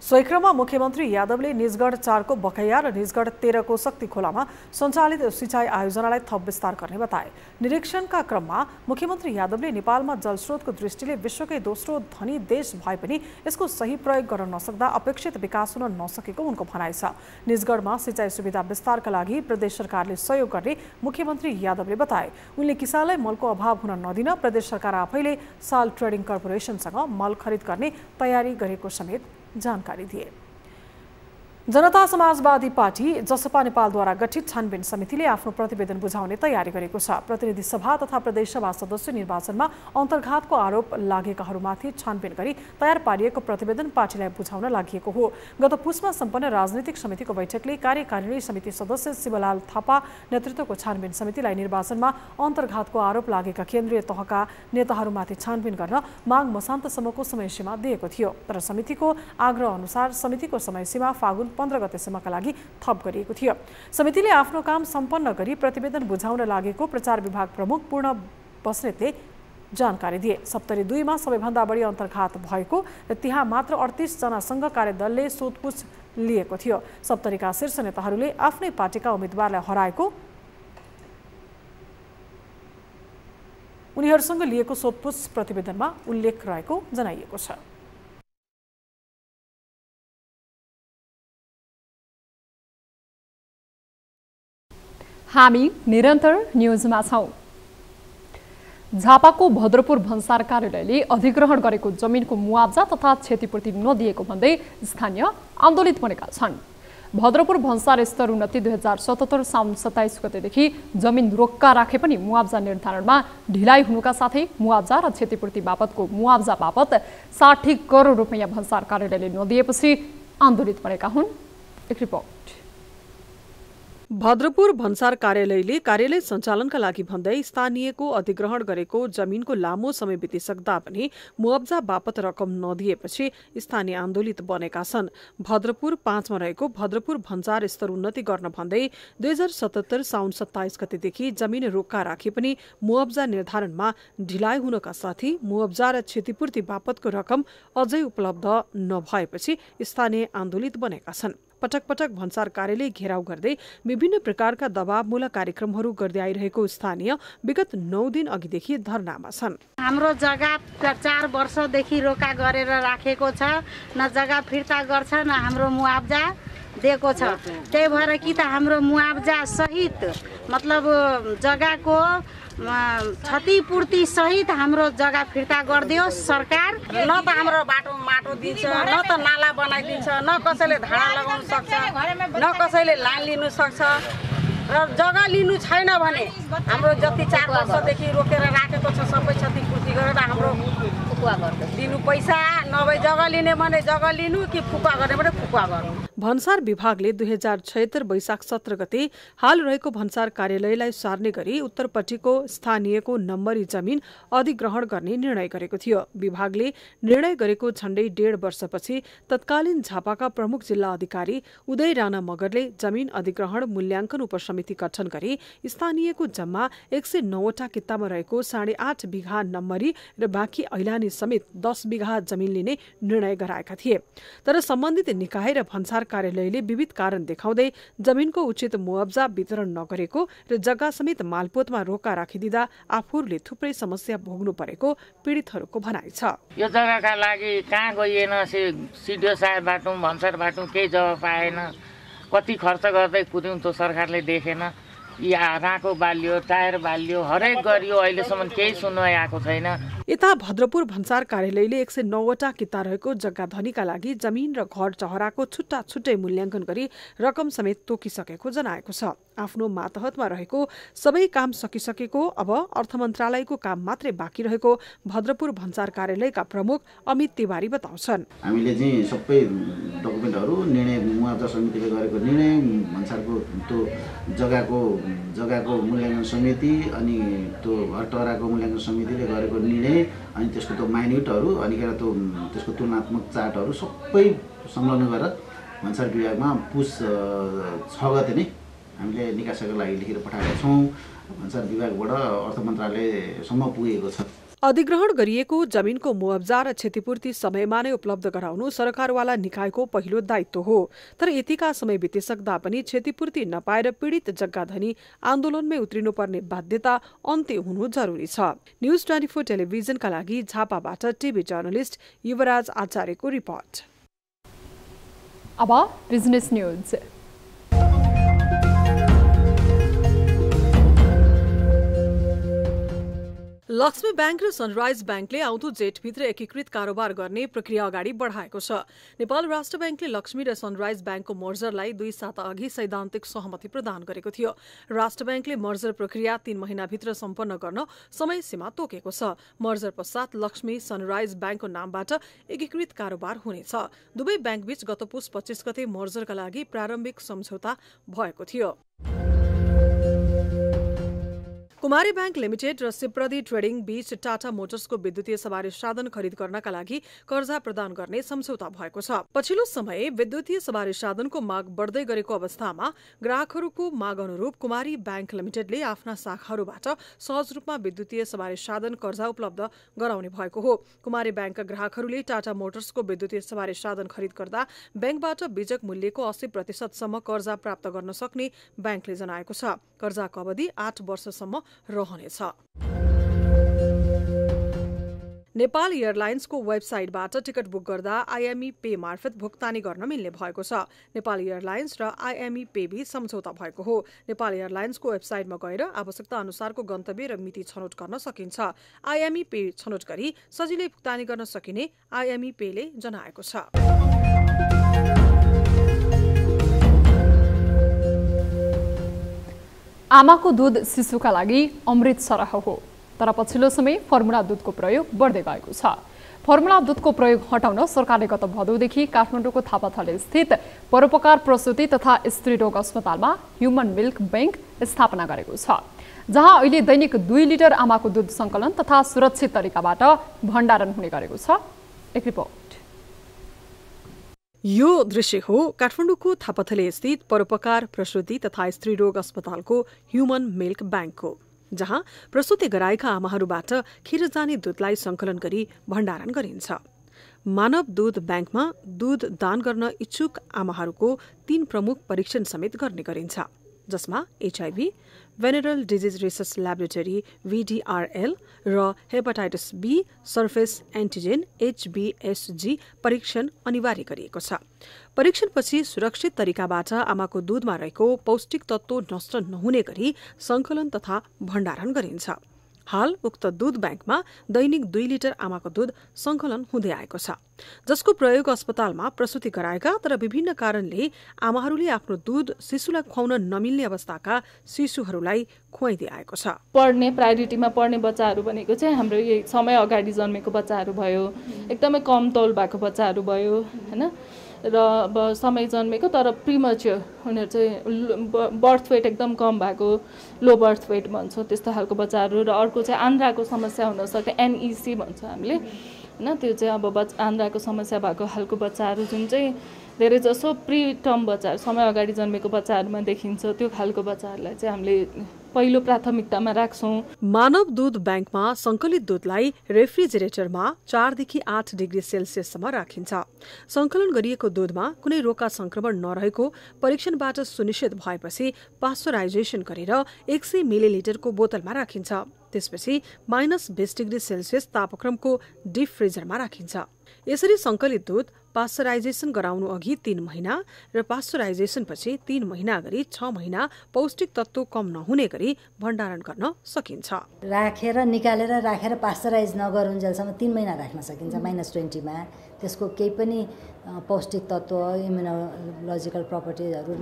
सोही क्रममा मुख्यमन्त्री यादवले निजगढ 4 को बकैया र निजगढ 13 को शक्तिखोलामा सञ्चालित सिँचाइ आयोजनालाई थप विस्तार गर्ने बताए। निरीक्षणका क्रममा मुख्यमन्त्री यादवले नेपालमा जलस्रोतको दृष्टिले विश्वकै दोस्रो धनी देश भए पनि यसको सही प्रयोग गर्न नसक्दा अपेक्षित विकास हुन नसकेको उनको भनाइ छ। निजगढमा सिँचाइ सुविधा विस्तारका लागि प्रदेश सरकारले सहयोग गर्ने मुख्यमन्त्री यादवले बताए। उनले किसानलाई मलको अभाव हुन नदिन प्रदेश सरकार आफैले साल ट्रेडिङ कर्पोरेसनसँग मल खरिद गर्ने तयारी गरेको समेत जानकारी दिए। जनता समाजवादी पार्टी जसपा नेपालद्वारा गठित छानबिन समितिले आफ्नो प्रतिवेदन बुझाउने तयारी गरेको छ। प्रतिनिधि सभा तथा प्रदेश सभा सदस्य निर्वाचनमा अन्तर्घातको आरोप लागेकाहरूमाथि छानबिन गरी तयार पारिएको प्रतिवेदन पार्टीलाई बुझाउन लागि हो। गत पुसमा सम्पन्न राजनीतिक समितिको बैठकले कार्यकारिणी समिति सदस्य शिवलाल थापा नेतृत्वको छानबिन समितिलाई निर्वाचनमा अन्तर्घातको आरोप लागेका केन्द्रीय तहका नेताहरूमाथि छानबिन गर्न माग मसान्तसम्मको समयसीमा दिएको थियो। तर समितिको आग्रह अनुसार समितिको समयसीमा फागुन 15 गतेसम्मका लागि थप गरिएको थियो। समितिले आफ्नो काम सम्पन्न गरी प्रतिवेदन बुझाउन लागेको प्रचार विभाग प्रमुख पूर्ण बस्नेतले जानकारी दिए। सप्तरी 2 मा सबैभन्दा बढी अन्तर्घात भएको र त्यहाँ मात्र 38 जनासँग कार्यदलले सोधपुछ लिएको थियो। सप्तरीका शीर्ष नेताहरूले आफ्नै पार्टीका उम्मेदवारलाई हराएको उनीहरूसँग लिएको सोधपुछ प्रतिवेदनमा उल्लेख रहेको जनाइएको छ। हामी निरन्तर न्युजमा छौं। झापाको भद्रपुर भन्सार कार्यालयले अधिग्रहण गरेको जमिनको मुआब्जा तथा क्षतिपूर्ति नदिएको भन्दै स्थानीय आन्दोलित बनेका छन्। भद्रपुर भन्सार स्तर उन्नति 2077 साउन 27 गतेदेखि जमिन रोक्का राखे पनि मुआब्जा निर्धारणमा ढिलाइ हुनुका साथै मुआब्जा र क्षतिपूर्ति बापतको मुआब्जा बापत 60 करोड रुपैयाँ भन्सार कार्यालयले नदिएपछि आन्दोलित बनेका हुन्। एक रिपोर्ट। भद्रपुर भन्सार कार्यालयले कार्यालय सञ्चालनका लागि भन्दै स्थानीयको अधिग्रहण गरेको जमिनको लामो समय बितिसक्दा पनि मुआब्जा बापत रकम नदिएपछि स्थानीय आन्दोलित बनेका छन्। भद्रपुर 5 मा रहेको भद्रपुर भन्सार स्तर उन्नति गर्न भन्दै 2077 साउन 27 गतेदेखि जमिन रोक्का राखे पनि मुआब्जा निर्धारणमा ढिलाइ हुनका साथै मुआब्जा र क्षतिपूर्ति बापतको रकम अझै उपलब्ध नभएपछि स्थानीय आन्दोलित बनेका छन्। पटक पटक भन्सार कार्यालय घेराउ गर्दै विभिन्न प्रकारका दबावमूलक कार्यक्रमहरू गर्दै आइरहेको स्थानीय विगत 9 दिन अघिदेखि धरनामा छन्। हाम्रो जग्गा 4 वर्षदेखि रोका गरेर राखेको छ, न जग्गा फिर्ता गर्छ न हाम्रो मुआब्जा दिएको छ। त्यही भएर कि त हाम्रो मुआब्जा सहित मतलब जग्गाको क्षतिपूर्ति सहित हाम्रो जग्गा फिर्ता गरिदियोस् सरकार। न त हाम्रो बाटो माटो दिन्छ, न त नाला बनाइदिन्छ, न कसैले धारा लगाउन सक्छ, न कसैले लाइन लिनु सक्छ र जग्गा लिनु छैन भने हाम्रो जति 4 वर्षदेखि रोकेर राखेको छ सबै क्षतिपूर्ति गरेर हाम्रो फुकुवा गर्छ। दिनु पैसा नभए जग्गा लिने भने जग्गा लिनु कि फुकुवा गर्ने भने फुकुवा गर्नु। भन्सार विभागले 2076 वैशाख 17 गते हाल रहेको भन्सार कार्यालयलाई सार्ने गरी उत्तरपट्टिको स्थानीयको नम्बरी जमिन अधिग्रहण गर्ने निर्णय गरेको थियो। विभागले निर्णय गरेको झण्डै 1.5 वर्षपछि तत्कालीन झापाका प्रमुख जिल्ला अधिकारी उदय राणा मगरले जमिन अधिग्रहण मूल्याङ्कन उपसमिति गठन गरी स्थानीयको जम्मा 109 वटा कित्तामा रहेको 8.5 बिघा नम्बरी र बाँकी ऐलानी समेत 10 बिघा जमिन लिने निर्णय गराएका थिए। तर सम्बन्धित निकाय र भन्सार कार्यालयले विविध कारण देखाउँदै जमिनको उचित मुआब्जा वितरण नगरेको र जग्गा समेत मालपोतमा रोका राखिदिँदा आफूहरूले थुप्रै समस्या भोग्नु परेको पीडितहरूको भनाइ छ। यो जग्गाका लागि कहाँ गइएन, सिडिओ साहेब बाटौँ भन्सार बाटौँ केही जग्गा पाएन, कति खर्च गर्दै कुद्यौँ त्यो सरकारले देखेन। या राको बालियो, टायर बालियो, हरेक गरियो, अहिलेसम्म केही सुनवाई आएको छैन। यता भद्रपुर भन्सार कार्यालयले 109 वटा किता रहेको जग्गा धनीका लागि जमिन र घर चहराको छुट्टा छुट्टै मूल्याङ्कन गरी रकम समेत तोकिसकेको जनाएको छ। आफ्नो मातहतमा रहेको सबै काम सकिसकेको, अब अर्थ मन्त्रालयको काम मात्रै बाँकी रहेको भद्रपुर भन्सार कार्यालयका प्रमुख अमित तिवारी बताउँछन्। हामीले चाहिँ सबै डकुमेन्टहरू निर्णय मुआब्जा समितिले गरेको निर्णय, भन्सारको त्यो जग्गाको मूल्याङ्कन समिति अनि त्यो घर टहराको मूल्याङ्कन समितिले गरेको निर्णय अनि त्यसको त्यो माइन्युटहरू अनि त्यसको तुलनात्मक चार्टहरू सबै संलग्न गरेर भन्सार विभागमा पुस 6 गते नै हामीले निकासका लागि लेखेर पठाएका छौँ। भन्सार विभागबाट अर्थ मन्त्रालयसम्म पुगेको छ। अधिग्रहण गरिएको जमिनको मुआब्जा र क्षतिपूर्ति समयमा नै उपलब्ध गराउनु सरकारवाला निकायको पहिलो दायित्व हो। तर यतिका समय बितिसक्दा पनि क्षतिपूर्ति नपाएर पीडित जग्गाधनी आन्दोलनमै उत्रिनुपर्ने बाध्यता अन्त्य हुनु जरुरी छ। न्युज 24 टेलिभिजनका लागि झापाबाट टिभी जर्नलिस्ट युवराज आचार्यको रिपोर्ट। अब बिजनेस न्युज। लक्ष्मी बैंक र सनराइज बैंकले आउँदो जेठभित्र एकीकृत कारोबार गर्ने प्रक्रिया अगाडि बढाएको छ। नेपाल राष्ट्र बैंकले लक्ष्मी र सनराइज बैंकको मर्जरलाई 2 साता अघि सैद्धान्तिक सहमति प्रदान गरेको थियो। राष्ट्र बैंकले मर्जर प्रक्रिया 3 महिनाभित्र सम्पन्न गर्न समय सीमा तोकेको छ। मर्जर पश्चात लक्ष्मी सनराइज बैंकको नामबाट एकीकृत कारोबार हुनेछ। दुवै बैंकबीच गत पुस 25 गते मर्जरका लागि प्रारम्भिक सम्झौता भएको थियो। कुमारी बैंक लिमिटेड र सिप्रदी ट्रेडिङ बीच टाटा मोटर्सको विद्युतीय सवारी साधन खरिद गर्नका लागि कर्जा प्रदान गर्ने सम्झौता भएको छ। पछिल्लो समय विद्युतीय सवारी साधनको माग बढ्दै गरेको अवस्थामा ग्राहकहरूको माग अनुरूप कुमारी बैंक लिमिटेडले आफ्ना शाखाहरूबाट सहज रूपमा विद्युतीय सवारी साधन कर्जा उपलब्ध गराउने भएको हो। कुमारी बैंकका ग्राहकहरूले टाटा मोटर्सको विद्युतीय सवारी साधन खरिद गर्दा बैंकबाट बीजक मूल्यको 80% सम्म कर्जा प्राप्त गर्न सक्ने बैंकले जनाएको छ। कर्जाको अवधि 8 वर्षसम्म रहनेछ। नेपाल एयरलाइन्सको वेबसाइटबाट टिकट बुक गर्दा आइएमई पे मार्फत भुक्तानी गर्न मिल्ने भएको छ। नेपाल एयरलाइन्स र आइएमई पे बीच सम्झौता भएको हो। नेपाल एयरलाइन्सको वेबसाइटमा गएर आवश्यकता अनुसारको गन्तव्य र मिति छनौट गर्न सकिन्छ। आइएमई पे छनौट गरी सजिलै भुक्तानी गर्न सकिने आइएमई पेले जनाएको छ। आमाको दूध शिशुका लागि अमृत सरह हो, तर पछिल्लो समय फर्मुला दूधको प्रयोग बढ्दै गएको छ। फर्मुला दूधको प्रयोग हटाउन सरकारले गत भदौदेखि काठमाडौँको थापाथली स्थित परोपकार प्रसुति तथा स्त्रीरोग अस्पतालमा ह्युमन मिल्क बैंक स्थापना गरेको छ, जहाँ अहिले दैनिक 2 लिटर आमाको दूध सङ्कलन तथा सुरक्षित तरिकाबाट भण्डारण हुने गरेको छ। एक रिपोर्ट। यो दृश्य हो काठमाडौँको थापाथली स्थित परोपकार प्रसुति तथा स्त्रीरोग अस्पतालको ह्युमन मिल्क बैंकको, जहाँ प्रसुति गराएका आमाहरूबाट खेर जाने दूधलाई संकलन गरी भण्डारण गरिन्छ। मानव दूध बैंकमा दूध दान गर्न इच्छुक आमाहरूको 3 प्रमुख परीक्षण समेत गर्ने गरिन्छ, जसमा HIV, venereal disease research laboratory VDRL र hepatitis B surface antigen HBsG परीक्षण अनिवार्य गरिएको छ। परीक्षणपछि सुरक्षित तरिकाबाट आमाको दूधमा रहेको पौष्टिक तत्त्व नष्ट नहुने गरी संकलन तथा भण्डारण गरिन्छ। हाल उक्त दूध बैंकमा दैनिक 2 लिटर आमाको दूध संकलन हुँदै आएको छ, जसको प्रयोग अस्पतालमा प्रसुति गराएका तर विभिन्न कारणले आमाहरूले आफ्नो दूध शिशुलाई खुवाउन नमिल्ने अवस्थाका शिशुहरूलाई खुवाइदै आएको छ। पढ्ने प्रायोरिटीमा पढ्ने बच्चाहरू भनेको चाहिँ हाम्रो यही समय अगाडि जन्मेको बच्चाहरू भयो, एकदमै कम तौल भएको बच्चाहरू भयो हैन, र अब समय जन्मेको तर प्रिमच्योर उनीहरू चाहिँ बर्थ वेट एकदम कम भएको लो बर्थ वेट भन्छ त्यस्तो खालको बच्चाहरू, र अर्को चाहिँ आन्द्राको समस्या हुनसक्छ NEC भन्छ हामीले हैन, त्यो चाहिँ अब आन्द्राको समस्या भएको खालको बच्चाहरू जुन चाहिँ धेरै जसो प्रिटर्म बच्चाहरू समय अगाडि जन्मेको बच्चाहरूमा देखिन्छ, त्यो खालको बच्चाहरूलाई चाहिँ हामीले पहिलो प्राथमिकतामा राख्छौँ। मानव दूध बैंकमा संकलित दूधलाई रेफ्रिजरेटरमा 4 देखि 8 डिग्री सेल्सियससम्म राखिन्छ। संकलन गरिएको दूधमा कुनै रोगका संक्रमण नरहेको परीक्षणबाट सुनिश्चित भएपछि पास्चराइजेसन गरेर 100 मिलिलिटरको बोतलमा राखिन्छ। त्यसपछि -20 डिग्री सेल्सियस तापक्रमको डीप फ्रिजरमा राखिन्छ। यसरी संकलित दूध पास्चराइजेसन गराउनु अघि 3 महिना र पास्चराइजेसन पछि 3 महिना गरी 6 महिना पौष्टिक तत्त्व कम नहुने गरी भण्डारण गर्न सकिन्छ। राखेर निकालेर राखेर पास्चराइज नगरुन्जेलसम्म 3 महिना राख्न सकिन्छ -20 मा। त्यसको केही पनि पौष्टिक तत्त्व इम्युनोलोजिकल प्रपर्टिजहरू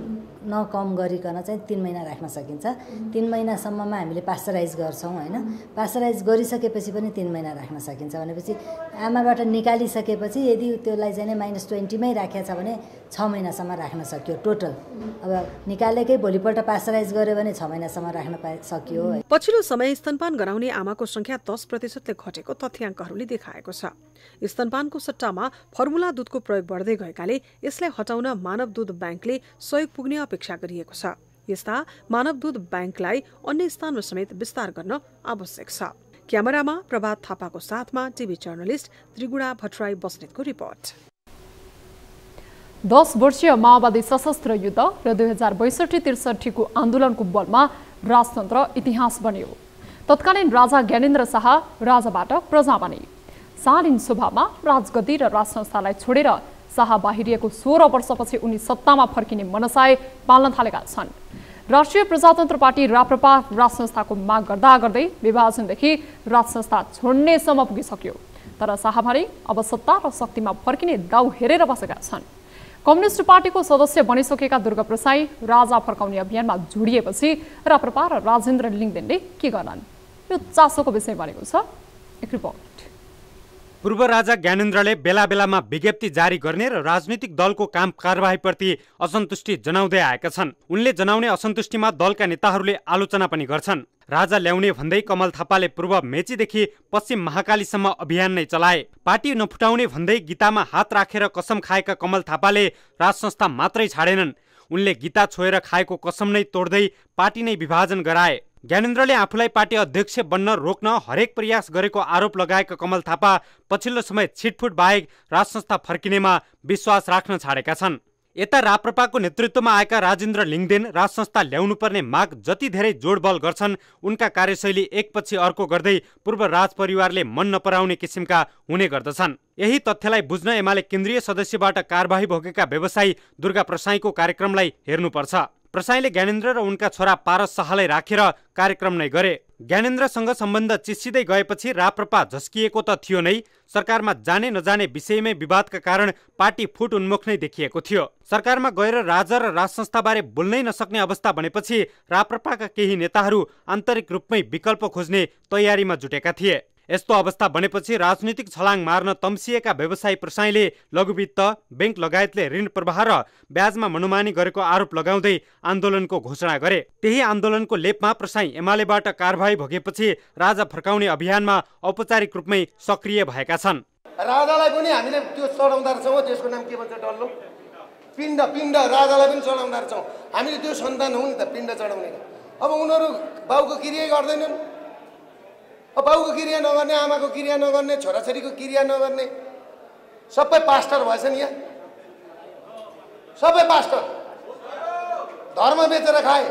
नकम गरिकन चाहिँ 3 महिना राख्न सकिन्छ। 3 महिनासम्ममा हामीले पास्चराइज गर्छौँ हैन। पास्चराइज गरिसकेपछि पनि 3 महिना राख्न सकिन्छ भनेपछि आमाबाट निकालिसकेपछि यदि त्यसलाई चाहिँ -20 मै राखेको छ भने 6 महिनासम्म राख्न सक्यो टोटल। अब निकालेकै भोलिपल्ट पास्चराइज गर्यो भने 6 महिनासम्म राख्न सकियो। पछिल्लो समय स्तनपान गराउने आमाको संख्या 10% घटेको तथ्याङ्कहरूले देखाएको छ। स्तनपानको सट्टामा फर्मुला दूधको प्रयोग बढ्दै गएकाले यसलाई हटाउन मानव दूध बैंकले सहयोग पुग्ने अपेक्षा गरिएको छ। यस्ता मानव दूध बैंकलाई अन्य स्थानमा समेत विस्तार गर्न आवश्यक छ। क्यामेरामा प्रभात थापाको साथमा टिभी जर्नलिस्ट त्रिगुणा भट्टराई बस्नेतको रिपोर्ट। 10 वर्षीय माओवादी सशस्त्र युद्ध र 2062-63 को आन्दोलनको बलमा राजतन्त्र इतिहास बन्यो। तत्कालीन राजा ज्ञानेन्द्र शाह राजाबाट प्रजा बने। शालीन स्वभावमा राजगद्दी र राजसंस्थालाई छोडेर शाह बाहिरिएको 16 वर्षपछि उनी सत्तामा फर्किने मनसाय पाल्न थालेका छन्। राष्ट्रिय प्रजातन्त्र पार्टी राप्रपा राजसंस्थाको माग गर्दा गर्दै विभाजनदेखि राजसंस्था छोड्नेसम्म पुगिसक्यो। तर शाहभारी अब सत्ता र शक्तिमा फर्किने दाउ हेरेर बसेका छन्। कम्युनिस्ट पार्टीको सदस्य बनिसकेका दुर्गा प्रसाई राजा फर्काउने अभियानमा जोडिएपछि राप्रपा र राजेन्द्र लिङदेनले के गर्लान्, यो चासोको विषय बनेको छ। एक रिपोर्ट। पूर्व राजा ज्ञानेन्द्रले बेला बेलामा विज्ञप्ति जारी गर्ने र राजनीतिक दलको काम कारबाहीप्रति असन्तुष्टि जनाउँदै आएका छन्। उनले जनाउने असन्तुष्टिमा दलका नेताहरूले आलोचना पनि गर्छन्। राजा ल्याउने भन्दै कमल थापाले पूर्व मेचीदेखि पश्चिम महाकालीसम्म अभियान नै चलाए। पार्टी नफुटाउने भन्दै गीतामा हात राखेर कसम खाएका कमल थापाले राजसंस्था मात्रै छाडेनन्, उनले गीता छोएर खाएको कसम नै तोड्दै पार्टी नै विभाजन गराए। ज्ञानेन्द्रले आफूलाई पार्टी अध्यक्ष बन्न रोक्न हरेक प्रयास गरेको आरोप लगाएका कमल थापा पछिल्लो समय छिटफुट बाहेक राजसंस्था फर्किनेमा विश्वास राख्न छाडेका छन्। यता राप्रपाको नेतृत्वमा आएका राजेन्द्र लिङदेन राज संस्था ल्याउनुपर्ने माग जति धेरै जोडबल गर्छन् उनका कार्यशैली एकपछि अर्को गर्दै पूर्व राज परिवारले मन नपराउने किसिमका हुने गर्दछन्। यही तथ्यलाई बुझ्न एमाले केन्द्रीय सदस्यबाट कारबाही भोगेका व्यवसायी दुर्गा प्रसाईको कार्यक्रमलाई हेर्नुपर्छ। प्रसाईले ज्ञानेन्द्र र उनका छोरा पारस शाहलाई राखेर कार्यक्रम नै गरे। ज्ञानेन्द्रसँग सम्बन्ध चिसिँदै गएपछि राप्रपा झस्किएको त थियो नै, सरकारमा जाने नजाने विषयमै विवादका कारण पार्टी फुट उन्मुख नै देखिएको थियो। सरकारमा गएर राजा र राज संस्थाबारे बोल्नै नसक्ने अवस्था बनेपछि राप्रपाका केही नेताहरू आन्तरिक रूपमै विकल्प खोज्ने तयारीमा जुटेका थिए। यस्तो अवस्था बनेपछि राजनीतिक छलाङ मार्न तम्सिएका व्यवसायी प्रसाईले लघुवित्त, बैंक लगायतले ऋण प्रवाह र ब्याजमा मनोमानी गरेको आरोप लगाउँदै आन्दोलनको घोषणा गरे। त्यही आन्दोलनको लेपमा प्रसाई एमालेबाट कारबाही भोगेपछि राजा फर्काउने अभियानमा औपचारिक रूपमै सक्रिय भएका छन्। राजालाई पनि हामीले त्यो चढाउँदा रहेछौँ, त्यसको नाम के भन्छ डल्लो पिण्ड, पिण्ड राजालाई पनि चढाउँदा रहेछौँ। हामीले त्यो सन्तान हो नि त पिण्ड चढाउने। अब उनीहरू बाउको क्रिया गर्दैनन्, बाउको क्रिया नगर्ने, आमाको क्रिया नगर्ने, छोराछोरीको क्रिया नगर्ने, सबै पास्टर भएछन्। यहाँ सबै पास्टर धर्म बेचेर खाए।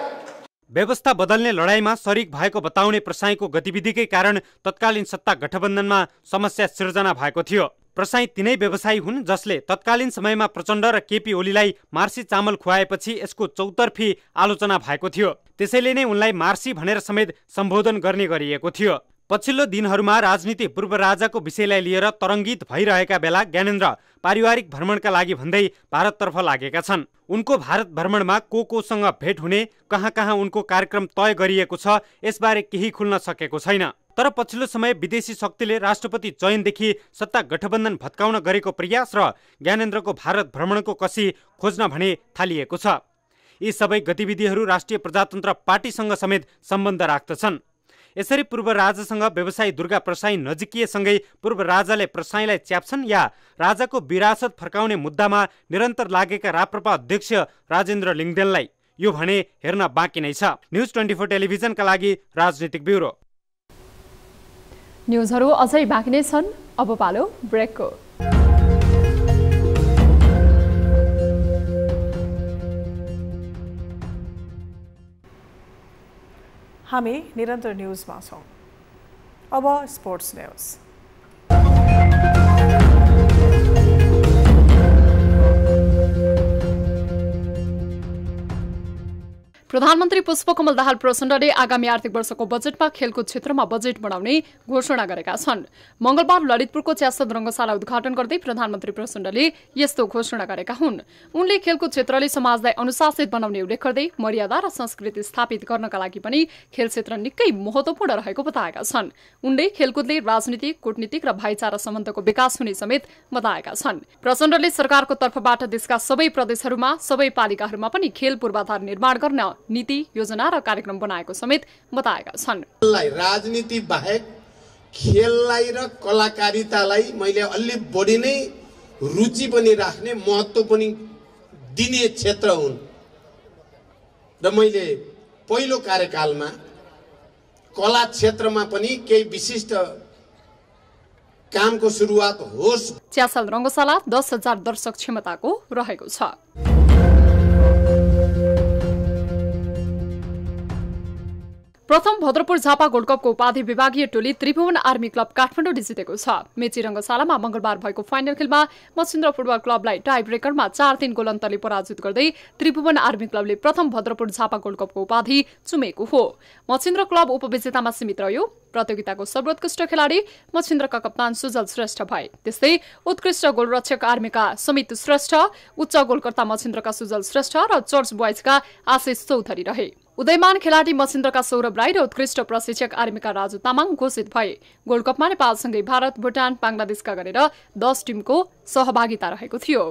व्यवस्था बदल्ने लडाईँमा सरिक भएको बताउने प्रसाईको गतिविधिकै कारण तत्कालीन सत्ता गठबन्धनमा समस्या सिर्जना भएको थियो। प्रसाई तिनै व्यवसायी हुन् जसले तत्कालीन समयमा प्रचण्ड र केपी ओलीलाई मार्सी चामल खुवाएपछि यसको चौतर्फी आलोचना भएको थियो। त्यसैले नै उनलाई मार्सी भनेर समेत सम्बोधन गर्ने गरिएको थियो। पछिल्लो दिनहरूमा राजनीति पूर्व राजाको विषयलाई लिएर तरङ्गित भइरहेका बेला ज्ञानेन्द्र पारिवारिक भ्रमणका लागि भन्दै भारततर्फ लागेका छन्। उनको भारत भ्रमणमा कोसँग भेट हुने, कहाँ कहाँ उनको कार्यक्रम तय गरिएको छ यसबारे केही खुल्न सकेको छैन। तर पछिल्लो समय विदेशी शक्तिले राष्ट्रपति चयनदेखि सत्ता गठबन्धन भत्काउन गरेको प्रयास र ज्ञानेन्द्रको भारत भ्रमणको कसी खोज्न भने थालिएको छ। यी सबै गतिविधिहरू राष्ट्रिय प्रजातन्त्र पार्टीसँग समेत सम्बन्ध राख्दछन्। यसरी पूर्व राजासँग व्यवसायी दुर्गा प्रसाई नजिकिएसँगै पूर्व राजाले प्रसाईलाई च्याप्छन् या राजाको विरासत फर्काउने मुद्दामा निरन्तर लागेका राप्रपा अध्यक्ष राजेन्द्र लिङदेनलाई, यो भने हेर्न बाँकी नै छ। न्युज 24 टेलिभिजनका लागि राजनीतिक ब्युरो। न्युजहरू अझै बाँकी नै छन्, अब पालो ब्रेकको। हामी निरन्तर न्युजमा छौँ। अब स्पोर्ट्स न्युज। प्रधानमन्त्री पुष्पकमल दाहाल प्रचण्डले आगामी आर्थिक वर्षको बजेटमा खेलकुद क्षेत्रमा बजेट बढाउने घोषणा गरेका छन्। मंगलबार ललितपुरको च्यासद रंगशाला उद्घाटन गर्दै प्रधानमन्त्री प्रचण्डले यस्तो घोषणा गरेका हुन्। उनले खेलकुद क्षेत्रले समाजलाई अनुशासित बनाउने उल्लेख गर्दै मर्यादा र संस्कृति स्थापित गर्नका लागि पनि खेल क्षेत्र निकै महत्वपूर्ण रहेको बताएका छन्। उनले खेलकुदले राजनीतिक, कूटनीतिक र भाइचारा सम्बन्धको विकास हुने समेत बताएका छन्। प्रचण्डले सरकारको तर्फबाट देशका सबै प्रदेशहरूमा, सबै पालिकाहरूमा पनि खेल पूर्वाधार निर्माण गर्न नीति, योजना र कार्यक्रम बनाएको समेत बताएका छन्। राजनीति बाहेक खेललाई र कलाकारितालाई मैले अलि बढी नै रुचि पनि राख्ने, महत्त्व पनि दिने क्षेत्र हुन् र मैले पहिलो कार्यकालमा कला क्षेत्रमा पनि केही विशिष्ट कामको सुरुवात होस्। च्यासल रंगशाला 10,000 दर्शक क्षमताको रहेको छ। प्रथम भद्रपुर झापा गोल्डकपको उपाधि विभागीय टोली त्रिभुवन आर्मी क्लब काठमाडौँ जितेको छ। मेची रंगशालामा मंगलबार भएको फाइनल खेलमा मच्छिन्द्र फुटबल क्लबलाई टाई ब्रेकरमा 4-3 गोल अन्तरले पराजित गर्दै त्रिभुवन आर्मी क्लबले प्रथम भद्रपुर झापा गोल्डकपको उपाधि चुमेको हो। मच्छिन्द्र क्लब उपविजेतामा सीमित रह्यो। प्रतियोगिताको सर्वोत्कृष्ट खेलाडी मच्छिन्द्रका कप्तान सुजल श्रेष्ठ भए। त्यस्तै उत्कृष्ट गोलरक्षक आर्मीका समित श्रेष्ठ, उच्च गोलकर्ता मच्छिन्द्रका सुजल श्रेष्ठ र चर्च बोइजका आशिष चौधरी रहे। उदयमान खेलाडी मच्छिन्द्रका सौरभ राई र उत्कृष्ट प्रशिक्षक आर्मीका राजु तामाङ घोषित भए। गोल्डकपमा नेपालसँगै भारत, भुटान, बांग्लादेशका गरेर 10 टिमको सहभागिता रहेको थियो।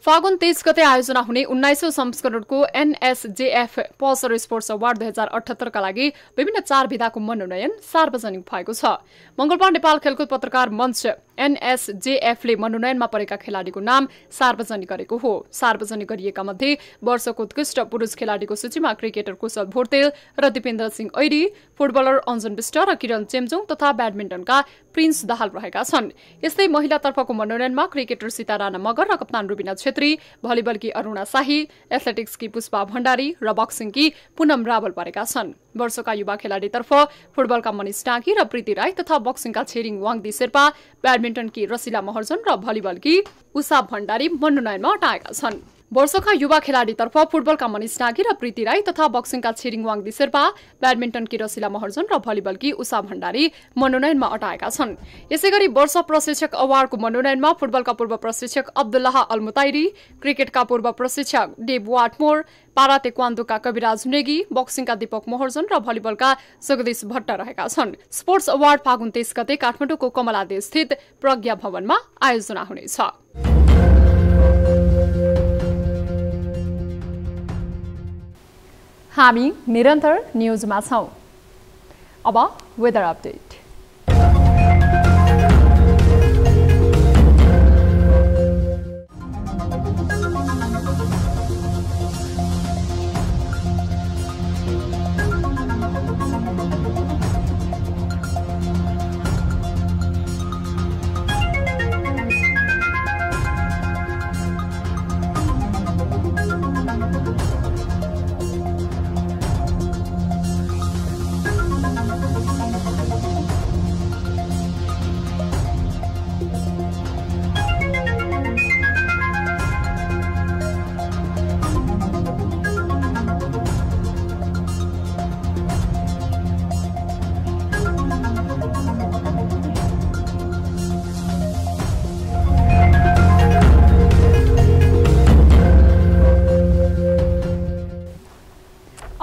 फागुन 23 गते आयोजना हुने 19औं संस्करणको एनएसजेएफ पल्सर स्पोर्ट्स अवार्ड 2078 का लागि विभिन्न 4 विधाको मनोनयन सार्वजनिक भएको छ। मंगलबार नेपाल खेलकुद पत्रकार मञ्च एनएसजेएफले मनोनयनमा परेका खेलाडीको नाम सार्वजनिक गरेको हो। सार्वजनिक गरिएका मध्ये वर्षको उत्कृष्ट पुरुष खेलाडीको सूचीमा क्रिकेटर कुशल भोटेल र दिपेन्द्र सिंह ऐरी, फुटबलर अन्जन विष्ट र किरण चेम्जोङ तथा ब्याडमिन्टनका प्रिन्स दाहाल रहेका छन्। यस्तै महिलातर्फको मनोनयनमा क्रिकेटर सीता राणा मगर र कप्तान रुबिना छेत्री, भलिबलकी अरुणा शाही, एथलेटिक्सकी पुष्पा भण्डारी र बक्सिङकी पूनम रावल परेका छन्। वर्षका युवा खेलाडीतर्फ फुटबलका मनिष टाँकी र प्रीति राई तथा बक्सिङका छेरिङ वाङदी शेर्पा, ब्याडमिन्टनकी रसिला महर्जन र भलिबलकी उषा भण्डारी मनोनयनमा अटाएका छन्। वर्षका युवा खेलाडीतर्फ फुटबलका मनिष टाँकी र प्रीति राई तथा बक्सिङका छिरिङ वाङदी शेर्पा, ब्याडमिन्टनकी रसिला महर्जन र भलिबलकी उषा भण्डारी मनोनयनमा अटाएका छन्। यसैगरी वर्ष प्रशिक्षक अवार्डको मनोनयनमा फुटबलका पूर्व प्रशिक्षक अब्दुल्लाह अलमुताइरी, क्रिकेटका पूर्व प्रशिक्षक डेभ वाटमोर, पारा तेक्वान्दोका कविराज नेगी, बक्सिङका दीपक महर्जन र भलिबलका जगदीश भट्ट रहेका छन्। स्पोर्ट्स अवार्ड फागुन 23 गते काठमाडौँको कमलादे स्थित प्रज्ञा भवनमा आयोजना हुनेछ। हामी निरन्तर न्युजमा छौं। अब वेदर अपडेट।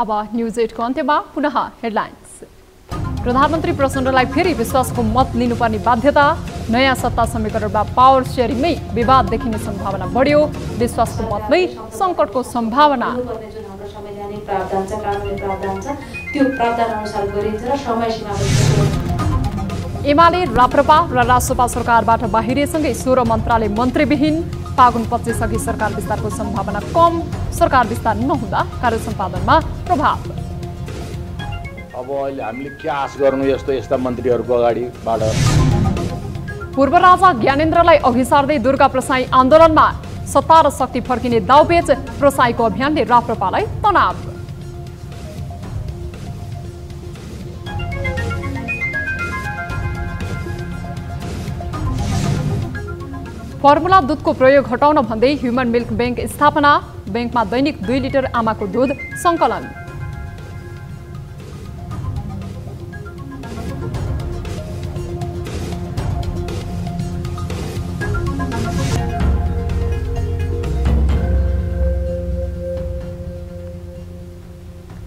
अब न्यूज 8 को अन्त्यमा पुनः हेडलाइन्स। प्रधानमन्त्री प्रचण्डलाई फेरि विश्वासको मत लिनुपर्ने बाध्यता, नयाँ सत्ता समीकरणमा पावर शेयरिङमै विवाद देखिने सम्भावना बढ्यो, विश्वासको मतमै संकटको सम्भावना। संवैधानिक प्रावधान छ, कानुनी प्रावधान छ, त्यो प्रावधान अनुसार गरिन्छ र समय सीमा एमाले राप्रपा र रासोपा सरकारबाट बाहिरिएसँगै 16 मन्त्रालय मन्त्रीविहीन, फागुन 25 अघि सरकार विस्तारको सम्भावना कम, सरकार विस्तार नहुँदा कार्य सम्पादनमा प्रभाव। अब अहिले हामीले के आश गर्नु यस्ता मन्त्रीहरूको अगाडिबाट? पूर्व राजा ज्ञानेन्द्रलाई अघि सार्दै दुर्गा प्रसाई आन्दोलनमा सत्ता र शक्ति फर्किने दाउपेच, प्रसाईको अभियानले राप्रपालाई तनाव। फर्मुला दुधको प्रयोग हटाउन भन्दै ह्युमन मिल्क बैंक स्थापना, बैंकमा दैनिक 2 लिटर आमाको दुध सङ्कलन।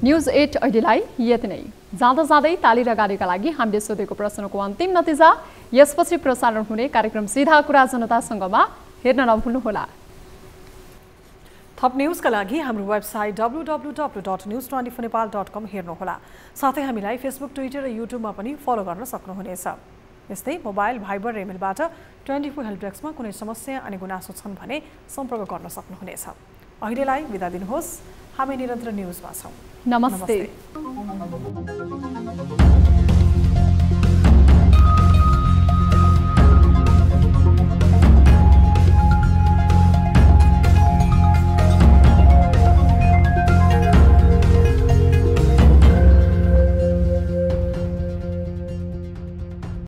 न्युज 8 अहिलेलाई यति नै। जाँदा जाँदै ताली र गाडीका लागि हामीले सोधेको प्रश्नको अन्तिम नतिजा, यसपछि प्रसारण हुने कार्यक्रम सीधा कुरा जनतासँगमा हेर्न नभुल्नुहोला। थप न्युजका लागि हाम्रो वेबसाइट www.news24nepal.com हेर्नुहोला। साथै हामीलाई फेसबुक, ट्विटर र युट्युबमा पनि फलो गर्न सक्नुहुनेछ। यस्तै मोबाइल, भाइबर र इमेलबाट 24 हेल्प डेस्कमा कुनै समस्या अनि गुनासो छन् भने सम्पर्क गर्न सक्नुहुनेछ। अहिलेलाई बिदा दिनुहोस्। हामी निरन्तर न्युजमा छौं। नमस्ते।